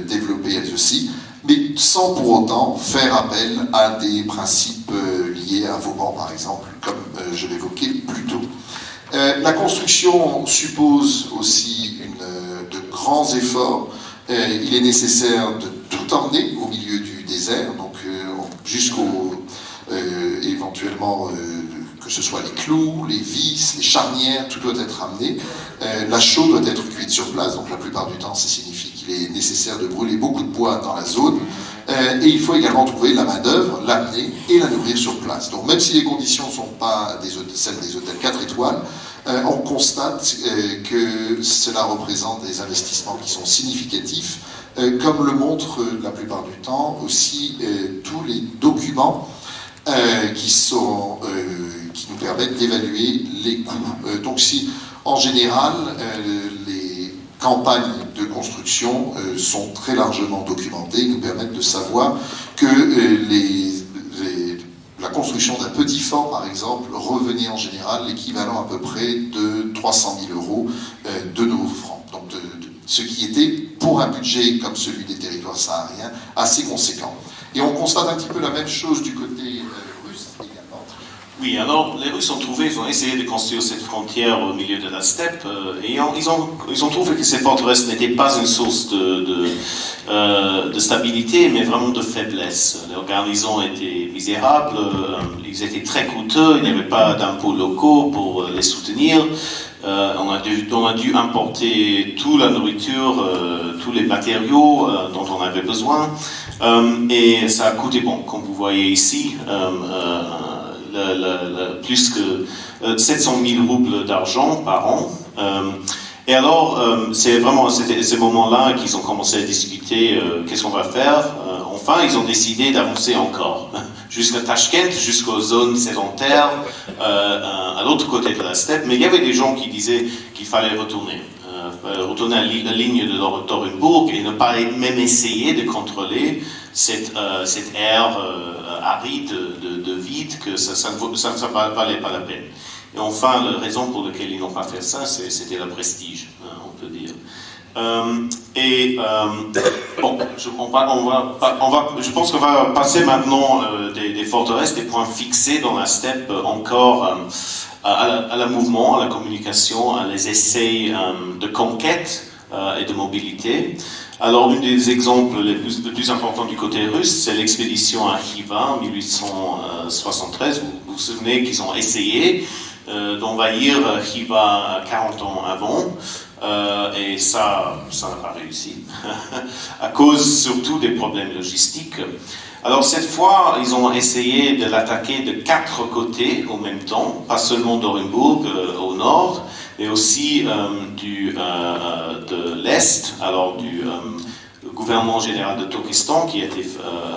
Speaker 1: développées elles aussi, mais sans pour autant faire appel à des principes liés à Vauban par exemple, comme je l'évoquais plus tôt. La construction suppose aussi de grands efforts. Il est nécessaire de tout emmener au milieu du désert, donc jusqu'au éventuellement que ce soit les clous, les vis, les charnières, tout doit être amené. La chaux doit être cuite sur place, donc la plupart du temps ça signifie qu'il est nécessaire de brûler beaucoup de bois dans la zone. Et il faut également trouver la main-d'œuvre, l'amener et la nourrir sur place. Donc même si les conditions ne sont pas celles des hôtels 4 étoiles, on constate que cela représente des investissements qui sont significatifs, comme le montrent la plupart du temps aussi tous les documents qui nous permettent d'évaluer les coûts. Donc si en général les campagnes de construction sont très largement documentées, nous permettent de savoir que la construction d'un petit fort, par exemple, revenait en général l'équivalent à peu près de 300 000 € de nos francs. Donc ce qui était, pour un budget comme celui des territoires sahariens, assez conséquent. Et on constate un petit peu la même chose du côté russe également.
Speaker 2: Oui, alors les Russes ils ont essayé de construire cette frontière au milieu de la steppe, et ils ont trouvé que ces forteresses n'étaient pas une source de stabilité, mais vraiment de faiblesse. Leurs garnisons étaient misérables, ils étaient très coûteux, il n'y avait pas d'impôts locaux pour les soutenir. On a dû importer toute la nourriture, tous les matériaux dont on avait besoin, et ça a coûté, bon, comme vous voyez ici, plus que 700 000 roubles d'argent par an. Et alors, c'est vraiment à ces moments-là qu'ils ont commencé à discuter qu'est-ce qu'on va faire. enfin, ils ont décidé d'avancer encore, jusqu'à Tashkent, jusqu'aux zones sédentaires, à l'autre côté de la steppe. Mais il y avait des gens qui disaient qu'il fallait retourner à la ligne de d'Orenbourg et ne pas même essayer de contrôler cette aire aride de vide, que ça ne valait pas la peine. Et enfin, la raison pour laquelle ils n'ont pas fait ça, c'était le prestige, on peut dire. Bon, je pense qu'on va passer maintenant des forteresses, des points fixés dans la steppe encore à la mouvement, à la communication, à les essais de conquête et de mobilité. Alors, l'un des exemples les plus importants du côté russe, c'est l'expédition à Khiva en 1873. Vous vous souvenez qu'ils ont essayé d'envahir Khiva 40 ans avant. Et ça n'a pas réussi, à cause surtout des problèmes logistiques. Alors cette fois, ils ont essayé de l'attaquer de 4 côtés en même temps, pas seulement d'Orenbourg au nord, mais aussi de l'Est, alors du gouvernement général de Turkestan qui a été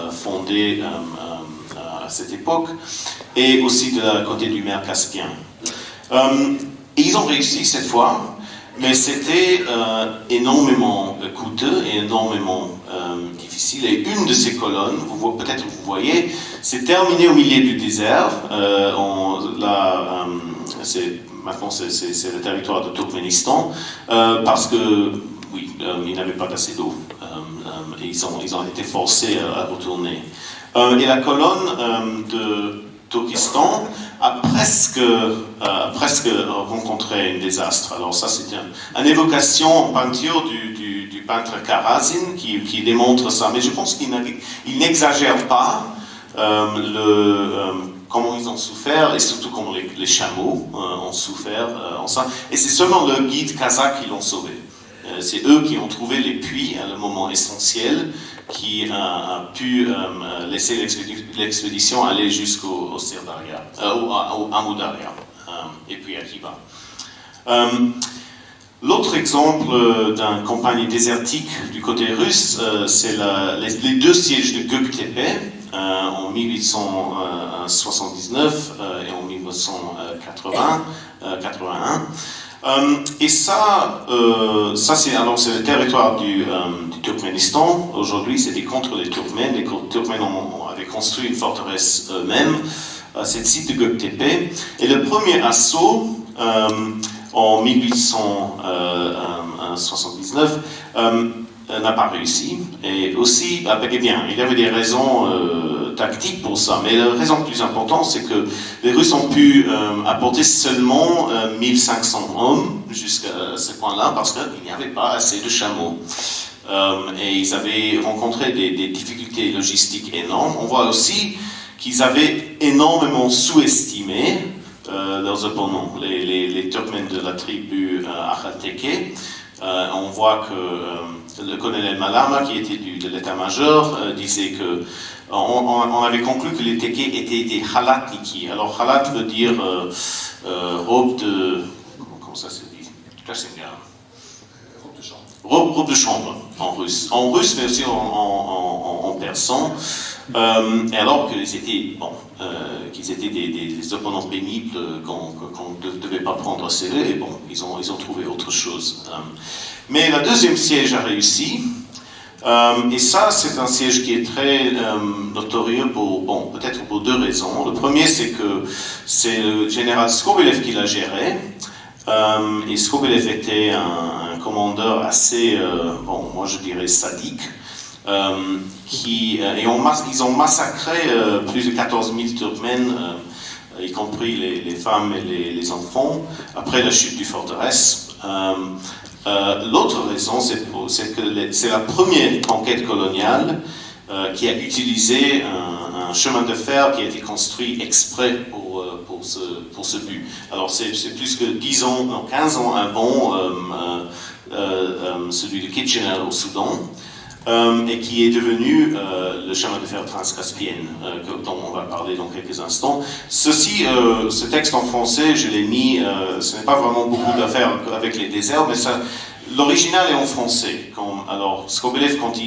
Speaker 2: fondé à cette époque, et aussi de la côté du mer Caspien. Et ils ont réussi cette fois. Mais c'était énormément coûteux et énormément difficile. Et une de ces colonnes, peut-être vous voyez, c'est terminé au milieu du désert. Maintenant, c'est le territoire de Turkménistan, parce que, oui, ils n'avaient pas assez d'eau. Et ils ont été forcés à retourner. Et la colonne de Turkestan a presque rencontré un désastre. Alors ça, c'est une évocation en peinture du peintre Karazin qui démontre ça. Mais je pense qu'il n'exagère pas comment ils ont souffert, et surtout comment les chameaux ont souffert en ça. Et c'est seulement le guide kazakh qui l'ont sauvé. C'est eux qui ont trouvé les puits à le moment essentiel, qui a pu laisser l'expédition aller jusqu'au Sirdaria, au Amudarya, et puis à Khiva. L'autre exemple d'une compagnie désertique du côté russe, c'est les 2 sièges de Göktepe en 1879 et en 1981. Et ça c'est le territoire du Turkménistan. Aujourd'hui, c'était contre les Turkmènes. Les Turkmènes avaient construit une forteresse eux-mêmes, c'est le site de Göktepe. Et le premier assaut, en 1879, n'a pas réussi. Et aussi, eh bien, il y avait des raisons tactiques pour ça, mais la raison plus importante, c'est que les Russes ont pu apporter seulement 1500 hommes jusqu'à ce point-là, parce qu'il n'y avait pas assez de chameaux. Et ils avaient rencontré des difficultés logistiques énormes. On voit aussi qu'ils avaient énormément sous-estimé leurs opponents, les Turkmènes de la tribu Akhalteke. On voit que le colonel Malama, qui était de l'état-major, disait que on avait conclu que les Teke étaient des halatniki. Alors halat veut dire robe de... Comment ça se dit? Robe de chambre en russe. En russe, mais aussi en persan. Et alors qu'ils étaient, des opponents pénibles qu'on ne devait pas prendre au sérieux, et bon, ils ont trouvé autre chose. Mais le deuxième siège a réussi, et ça, c'est un siège qui est très notorieux peut-être pour 2 raisons. Le premier, c'est que c'est le général Skobelev qui l'a géré, et Skobelev était un commandeur assez, moi je dirais sadique, ils ont massacré plus de 14 000 Turkmènes, y compris les femmes et les enfants, après la chute du forteresse. L'autre raison, c'est que c'est la première conquête coloniale qui a utilisé un chemin de fer qui a été construit exprès pour ce but. Alors c'est plus que 15 ans avant celui de Kitchener au Soudan. Et qui est devenu le chemin de fer transcaspien, dont on va parler dans quelques instants. Ce texte en français, je l'ai mis, ce n'est pas vraiment beaucoup d'affaires avec les déserts, mais l'original est en français. Alors, Skobelev, quand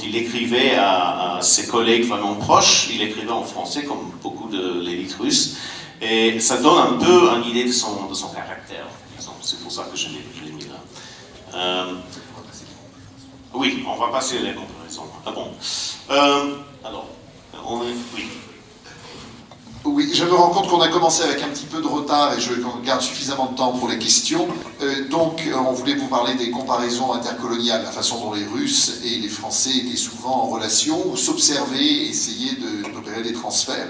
Speaker 2: il écrivait à ses collègues vraiment proches, il écrivait en français, comme beaucoup de l'élite russe. Et ça donne un peu une idée de son caractère. C'est pour ça que je l'ai mis là. Oui, on va passer à la comparaison. Ah bon. Alors, oui.
Speaker 1: Oui, je me rends compte qu'on a commencé avec un petit peu de retard et je garde suffisamment de temps pour les questions. Donc, on voulait vous parler des comparaisons intercoloniales, la façon dont les Russes et les Français étaient souvent en relation, ou s'observer et essayer d'opérer des transferts.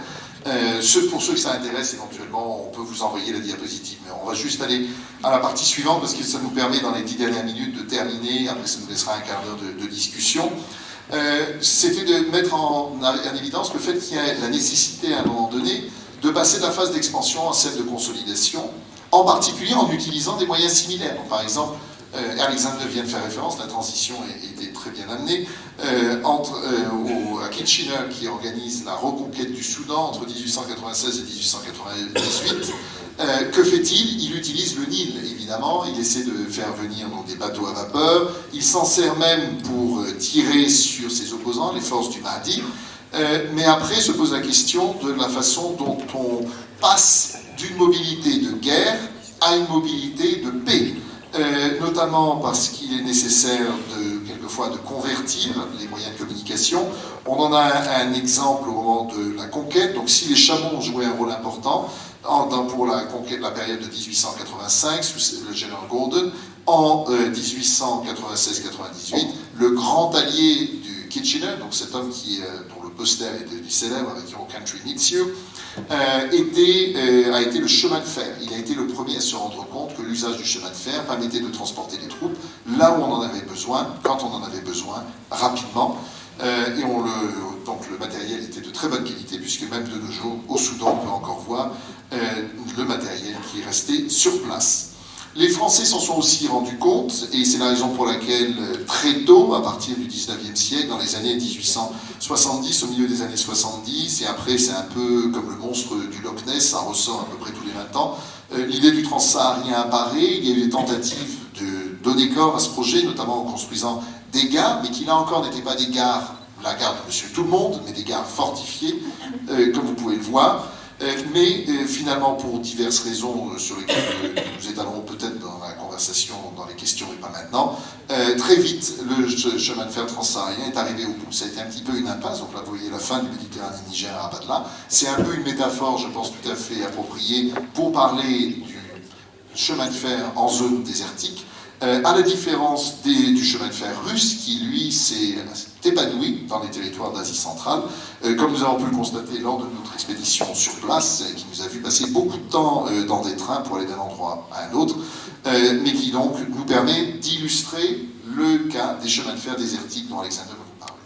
Speaker 1: Pour ceux que ça intéresse, éventuellement, on peut vous envoyer la diapositive. Mais on va juste aller à la partie suivante parce que ça nous permet, dans les 10 dernières minutes, de terminer. Après, ça nous laissera un quart d'heure de discussion. C'était de mettre en évidence le fait qu'il y a la nécessité à un moment donné de passer de la phase d'expansion à celle de consolidation, en particulier en utilisant des moyens similaires. Donc, par exemple, Alexander vient de faire référence, la transition était très bien amenée, à Kitchener qui organise la reconquête du Soudan entre 1896 et 1898. Que fait-il? Il utilise le Nil, évidemment, il essaie de faire venir donc, des bateaux à vapeur, il s'en sert même pour tirer sur ses opposants, les forces du Mahdi, mais après se pose la question de la façon dont on passe d'une mobilité de guerre à une mobilité de paix, notamment parce qu'il est nécessaire quelquefois de convertir les moyens de communication. On en a un exemple au moment de la conquête, donc si les chameaux ont joué un rôle important, pour la conquête de la période de 1885 sous le général Gordon, en 1896-98, le grand allié du Kitchener, donc cet homme dont le poster est devenu célèbre avec Your Country Needs You, a été le chemin de fer. Il a été le premier à se rendre compte que l'usage du chemin de fer permettait de transporter les troupes là où on en avait besoin, quand on en avait besoin, rapidement. Donc le matériel était de très bonne qualité, puisque même de nos jours, au Soudan, on peut encore voir le matériel qui est resté sur place. Les Français s'en sont aussi rendus compte, et c'est la raison pour laquelle, très tôt, à partir du 19e siècle, dans les années 1870, au milieu des années 70, et après c'est un peu comme le monstre du Loch Ness, ça ressort à peu près tous les 20 ans, l'idée du transsaharien apparaît, il y a eu des tentatives de donner corps à ce projet, notamment en construisant des gares, mais qui là encore n'étaient pas des gares, la gare de Monsieur Tout-le-Monde, mais des gares fortifiées, comme vous pouvez le voir. Mais finalement, pour diverses raisons sur lesquelles nous étalerons peut-être dans la conversation, dans les questions et pas maintenant, très vite, le chemin de fer transsaharien est arrivé au bout. Ça a été un petit peu une impasse, donc là vous voyez la fin du Méditerranée-Niger à Abadla. C'est un peu une métaphore, je pense, tout à fait appropriée pour parler du chemin de fer en zone désertique. À la différence du chemin de fer russe, qui lui s'est épanoui dans les territoires d'Asie centrale, comme nous avons pu le constater lors de notre expédition sur place, qui nous a vu passer beaucoup de temps dans des trains pour aller d'un endroit à un autre, mais qui donc nous permet d'illustrer le cas des chemins de fer désertiques dont Alexander va vous parler.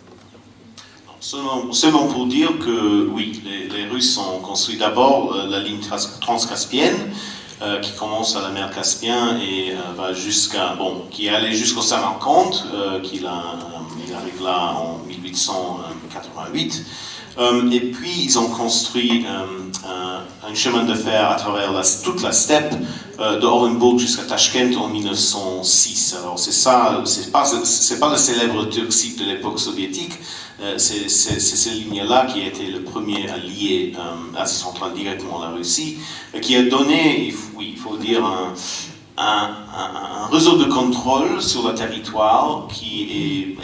Speaker 2: Seulement pour dire que oui, les Russes ont construit d'abord la ligne transcaspienne, qui commence à la mer Caspien et va qui est allé jusqu'au Samarcande, il arrive là en 1888. Et puis ils ont construit un chemin de fer à travers toute la steppe de Orenburg jusqu'à Tachkent en 1906. Alors c'est pas le célèbre Turkcite de l'époque soviétique, c'est cette ligne-là qui a été le premier à lier Asie centrale directement à la Russie, qui a donné, il faut dire, un réseau de contrôle sur le territoire qui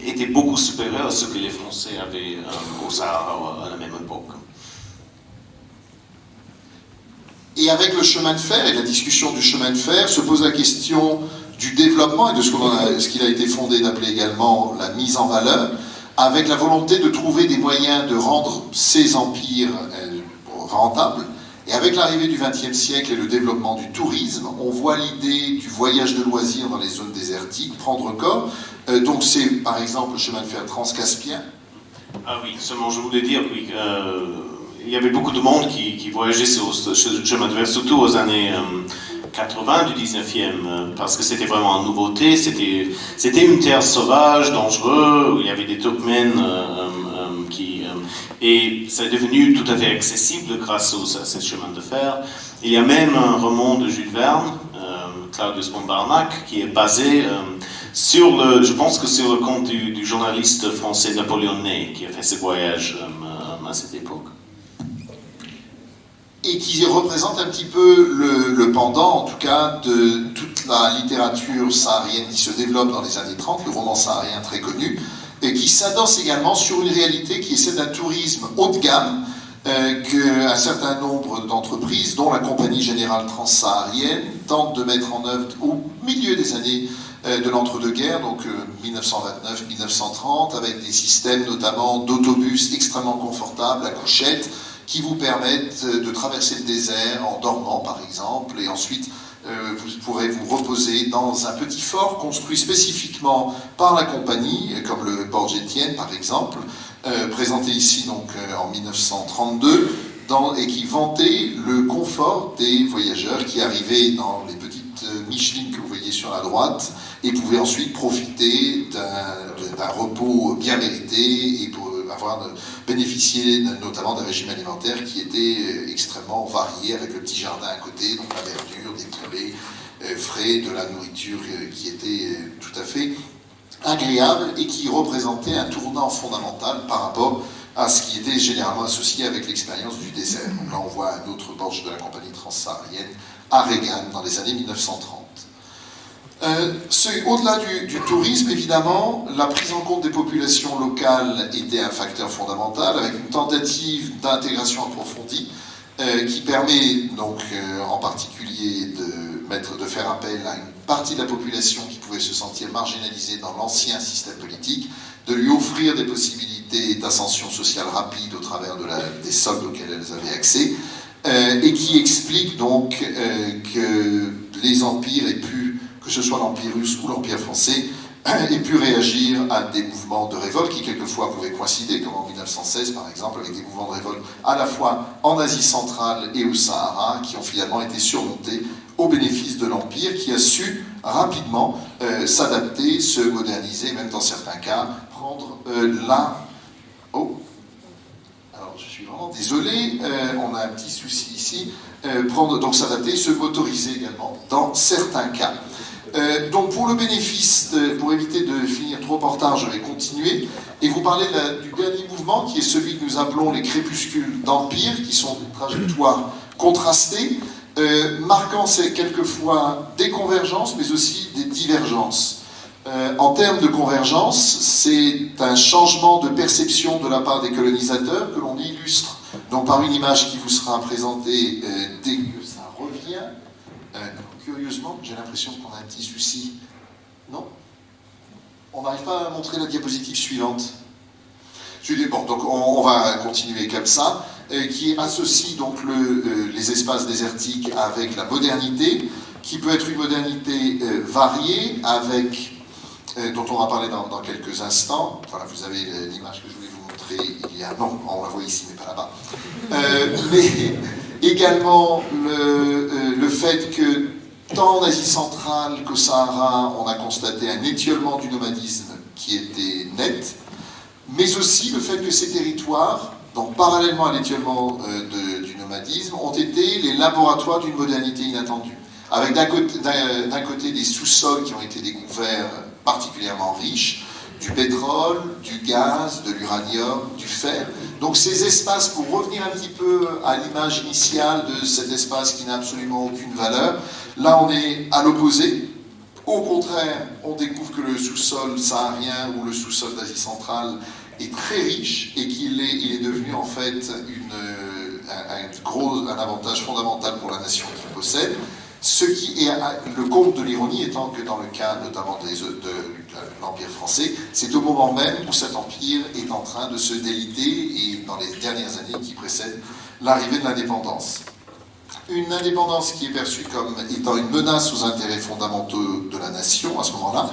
Speaker 2: était beaucoup supérieur à ce que les Français avaient au Sahara à la même époque.
Speaker 1: Et avec le chemin de fer et la discussion du chemin de fer se pose la question du développement et de ce qu'il a été fondé d'appeler également la mise en valeur, avec la volonté de trouver des moyens de rendre ces empires rentables. Et avec l'arrivée du XXe siècle et le développement du tourisme, on voit l'idée du voyage de loisirs dans les zones désertiques prendre corps. Donc c'est par exemple le chemin de fer transcaspien.
Speaker 2: Ah oui, seulement je voulais dire, oui, il y avait beaucoup de monde qui voyageait sur ce chemin de fer, surtout aux années 80 du 19e, parce que c'était vraiment une nouveauté, c'était une terre sauvage, dangereuse, où il y avait des Turkmènes et c'est devenu tout à fait accessible grâce à ce chemin de fer. Il y a même un roman de Jules Verne Claudius von Barnack, qui est basé sur je pense que sur le compte du journaliste français Napoléon Ney, qui a fait ses voyages à cette époque.
Speaker 1: Et qui représente un petit peu le pendant, en tout cas, de toute la littérature saharienne qui se développe dans les années 30, le roman saharien très connu, et qui s'adosse également sur une réalité qui est celle d'un tourisme haut de gamme, qu'un certain nombre d'entreprises, dont la Compagnie Générale Transsaharienne, tentent de mettre en œuvre au milieu des années de l'entre-deux-guerres, donc 1929-1930, avec des systèmes notamment d'autobus extrêmement confortables, à couchettes, qui vous permettent de traverser le désert en dormant par exemple, et ensuite vous pourrez vous reposer dans un petit fort construit spécifiquement par la compagnie, comme le Borg Etienne par exemple, présenté ici donc en 1932, et qui vantait le confort des voyageurs qui arrivaient dans les petites Michelin que vous voyez sur la droite et pouvaient ensuite profiter d'un repos bien mérité et pour bénéficier notamment d'un régime alimentaire qui était extrêmement varié, avec le petit jardin à côté, donc la verdure, des poulets frais, de la nourriture qui était tout à fait agréable et qui représentait un tournant fondamental par rapport à ce qui était généralement associé avec l'expérience du désert. Donc là on voit un autre Borg de la compagnie transsaharienne à Regan dans les années 1930. Au-delà du tourisme, évidemment, la prise en compte des populations locales était un facteur fondamental, avec une tentative d'intégration approfondie qui permet donc en particulier de faire appel à une partie de la population qui pouvait se sentir marginalisée dans l'ancien système politique, de lui offrir des possibilités d'ascension sociale rapide au travers des soldes auxquels elles avaient accès, et qui explique donc que les empires aient pu, que ce soit l'Empire russe ou l'Empire français, aient pu réagir à des mouvements de révolte qui quelquefois pouvaient coïncider, comme en 1916 par exemple, avec des mouvements de révolte à la fois en Asie centrale et au Sahara, qui ont finalement été surmontés au bénéfice de l'Empire, qui a su rapidement s'adapter, se moderniser, même dans certains cas, prendre alors je suis vraiment désolé, on a un petit souci ici, donc s'adapter, se motoriser également, dans certains cas. Donc pour le bénéfice, pour éviter de finir trop en retard, je vais continuer et vous parler du dernier mouvement qui est celui que nous appelons les crépuscules d'empire, qui sont des trajectoires contrastées, marquant quelquefois des convergences mais aussi des divergences. En termes de convergence, c'est un changement de perception de la part des colonisateurs que l'on illustre donc par une image qui vous sera présentée dès que ça revient. Curieusement, j'ai l'impression qu'on a un petit souci. Non? On n'arrive pas à montrer la diapositive suivante. Bon, donc on va continuer comme ça, qui associe donc les espaces désertiques avec la modernité, qui peut être une modernité variée, dont on va parler dans quelques instants. Voilà, vous avez l'image que je voulais vous montrer non, on la voit ici, mais pas là-bas. Mais également le fait que tant en Asie centrale qu'au Sahara, on a constaté un étiolement du nomadisme qui était net, mais aussi le fait que ces territoires, donc parallèlement à l'étiolement du nomadisme, ont été les laboratoires d'une modernité inattendue, avec d'un côté des sous-sols qui ont été découverts particulièrement riches, du pétrole, du gaz, de l'uranium, du fer. Donc ces espaces, pour revenir un petit peu à l'image initiale de cet espace qui n'a absolument aucune valeur, là on est à l'opposé. Au contraire, on découvre que le sous-sol saharien ou le sous-sol d'Asie centrale est très riche et qu'il est devenu en fait un avantage fondamental pour la nation qu'il possède. Ce qui est le comble de l'ironie étant que dans le cas notamment de l'Empire français, c'est au moment même où cet empire est en train de se déliter et dans les dernières années qui précèdent l'arrivée de l'indépendance. Une indépendance qui est perçue comme étant une menace aux intérêts fondamentaux de la nation à ce moment-là,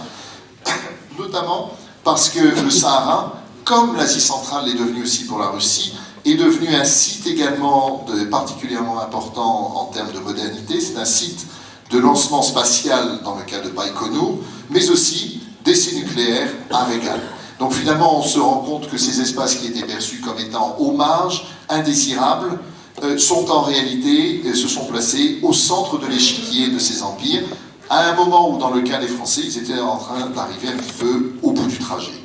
Speaker 1: notamment parce que le Sahara, comme l'Asie centrale l'est devenu aussi pour la Russie, est devenu un site également particulièrement important en termes de modernité. C'est un site de lancement spatial dans le cas de Baïkonour, mais aussi d'essais nucléaires à Regan. Donc finalement, on se rend compte que ces espaces qui étaient perçus comme étant aux marges, indésirables, sont en réalité, se sont placés au centre de l'échiquier de ces empires. à un moment où, dans le cas des Français, ils étaient en train d'arriver un petit peu au bout du trajet.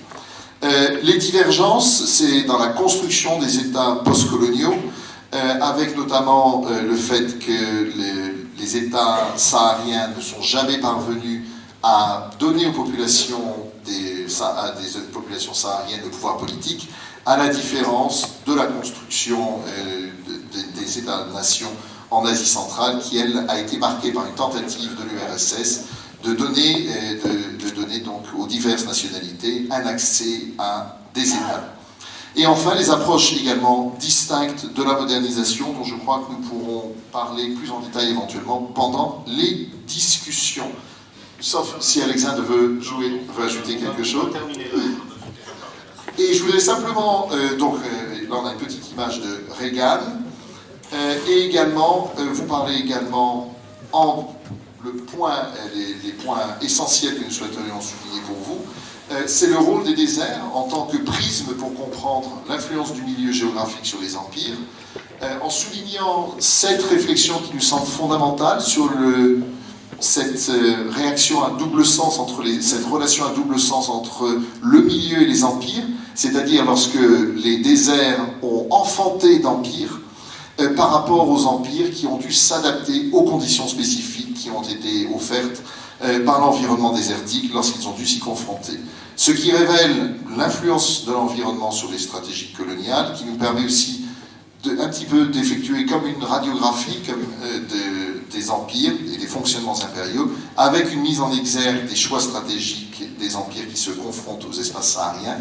Speaker 1: Les divergences, c'est dans la construction des États postcoloniaux, avec notamment le fait que les États sahariens ne sont jamais parvenus à donner aux populations des populations sahariennes le pouvoir politique, à la différence de la construction des États-nations en Asie centrale, qui, elle, a été marquée par une tentative de l'URSS de donner donc aux diverses nationalités un accès à des États. Et enfin, les approches également distinctes de la modernisation, dont je crois que nous pourrons parler plus en détail éventuellement pendant les discussions. Sauf si Alexandre veut ajouter quelque chose. Et je voudrais simplement, là on a une petite image de Reagan, et également vous parler également les points essentiels que nous souhaiterions souligner pour vous. C'est le rôle des déserts en tant que prisme pour comprendre l'influence du milieu géographique sur les empires, en soulignant cette réflexion qui nous semble fondamentale sur cette réaction à double sens cette relation à double sens entre le milieu et les empires, c'est-à-dire lorsque les déserts ont enfanté d'empires par rapport aux empires qui ont dû s'adapter aux conditions spécifiques qui ont été offertes par l'environnement désertique lorsqu'ils ont dû s'y confronter. Ce qui révèle l'influence de l'environnement sur les stratégies coloniales, qui nous permet aussi un petit peu d'effectuer comme une radiographie des empires et des fonctionnements impériaux, avec une mise en exergue des choix stratégiques des empires qui se confrontent aux espaces sahariens,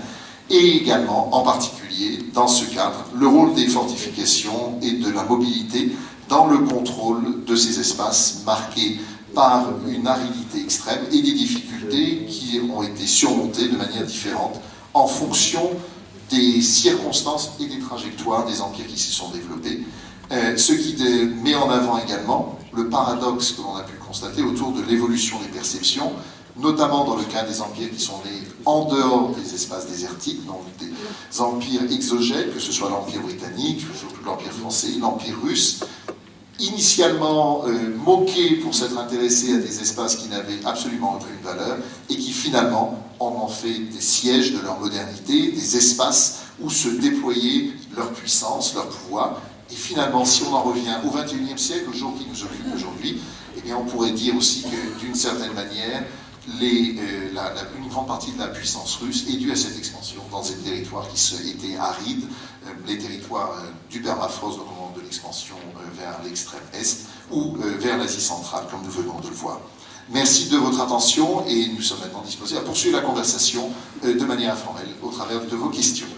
Speaker 1: et également, en particulier, dans ce cadre, le rôle des fortifications et de la mobilité dans le contrôle de ces espaces marqués par une aridité extrême et des difficultés qui ont été surmontées de manière différente en fonction des circonstances et des trajectoires des empires qui s'y sont développés. Ce qui met en avant également le paradoxe que l'on a pu constater autour de l'évolution des perceptions, notamment dans le cas des empires qui sont nés en dehors des espaces désertiques, donc des empires exogènes, que ce soit l'Empire britannique, l'Empire français, l'Empire russe, initialement moqués pour s'être intéressés à des espaces qui n'avaient absolument aucune valeur, et qui finalement en ont fait des sièges de leur modernité, des espaces où se déployait leur puissance, leur pouvoir. Et finalement, si on en revient au XXIe siècle, au jour qui nous occupe aujourd'hui, eh bien on pourrait dire aussi que d'une certaine manière, une grande partie de la puissance russe est due à cette expansion dans des territoires qui étaient arides, les territoires du permafrost, donc au moment de l'expansion vers l'extrême est, ou vers l'Asie centrale, comme nous venons de le voir. Merci de votre attention et nous sommes maintenant disposés à poursuivre la conversation de manière informelle au travers de vos questions.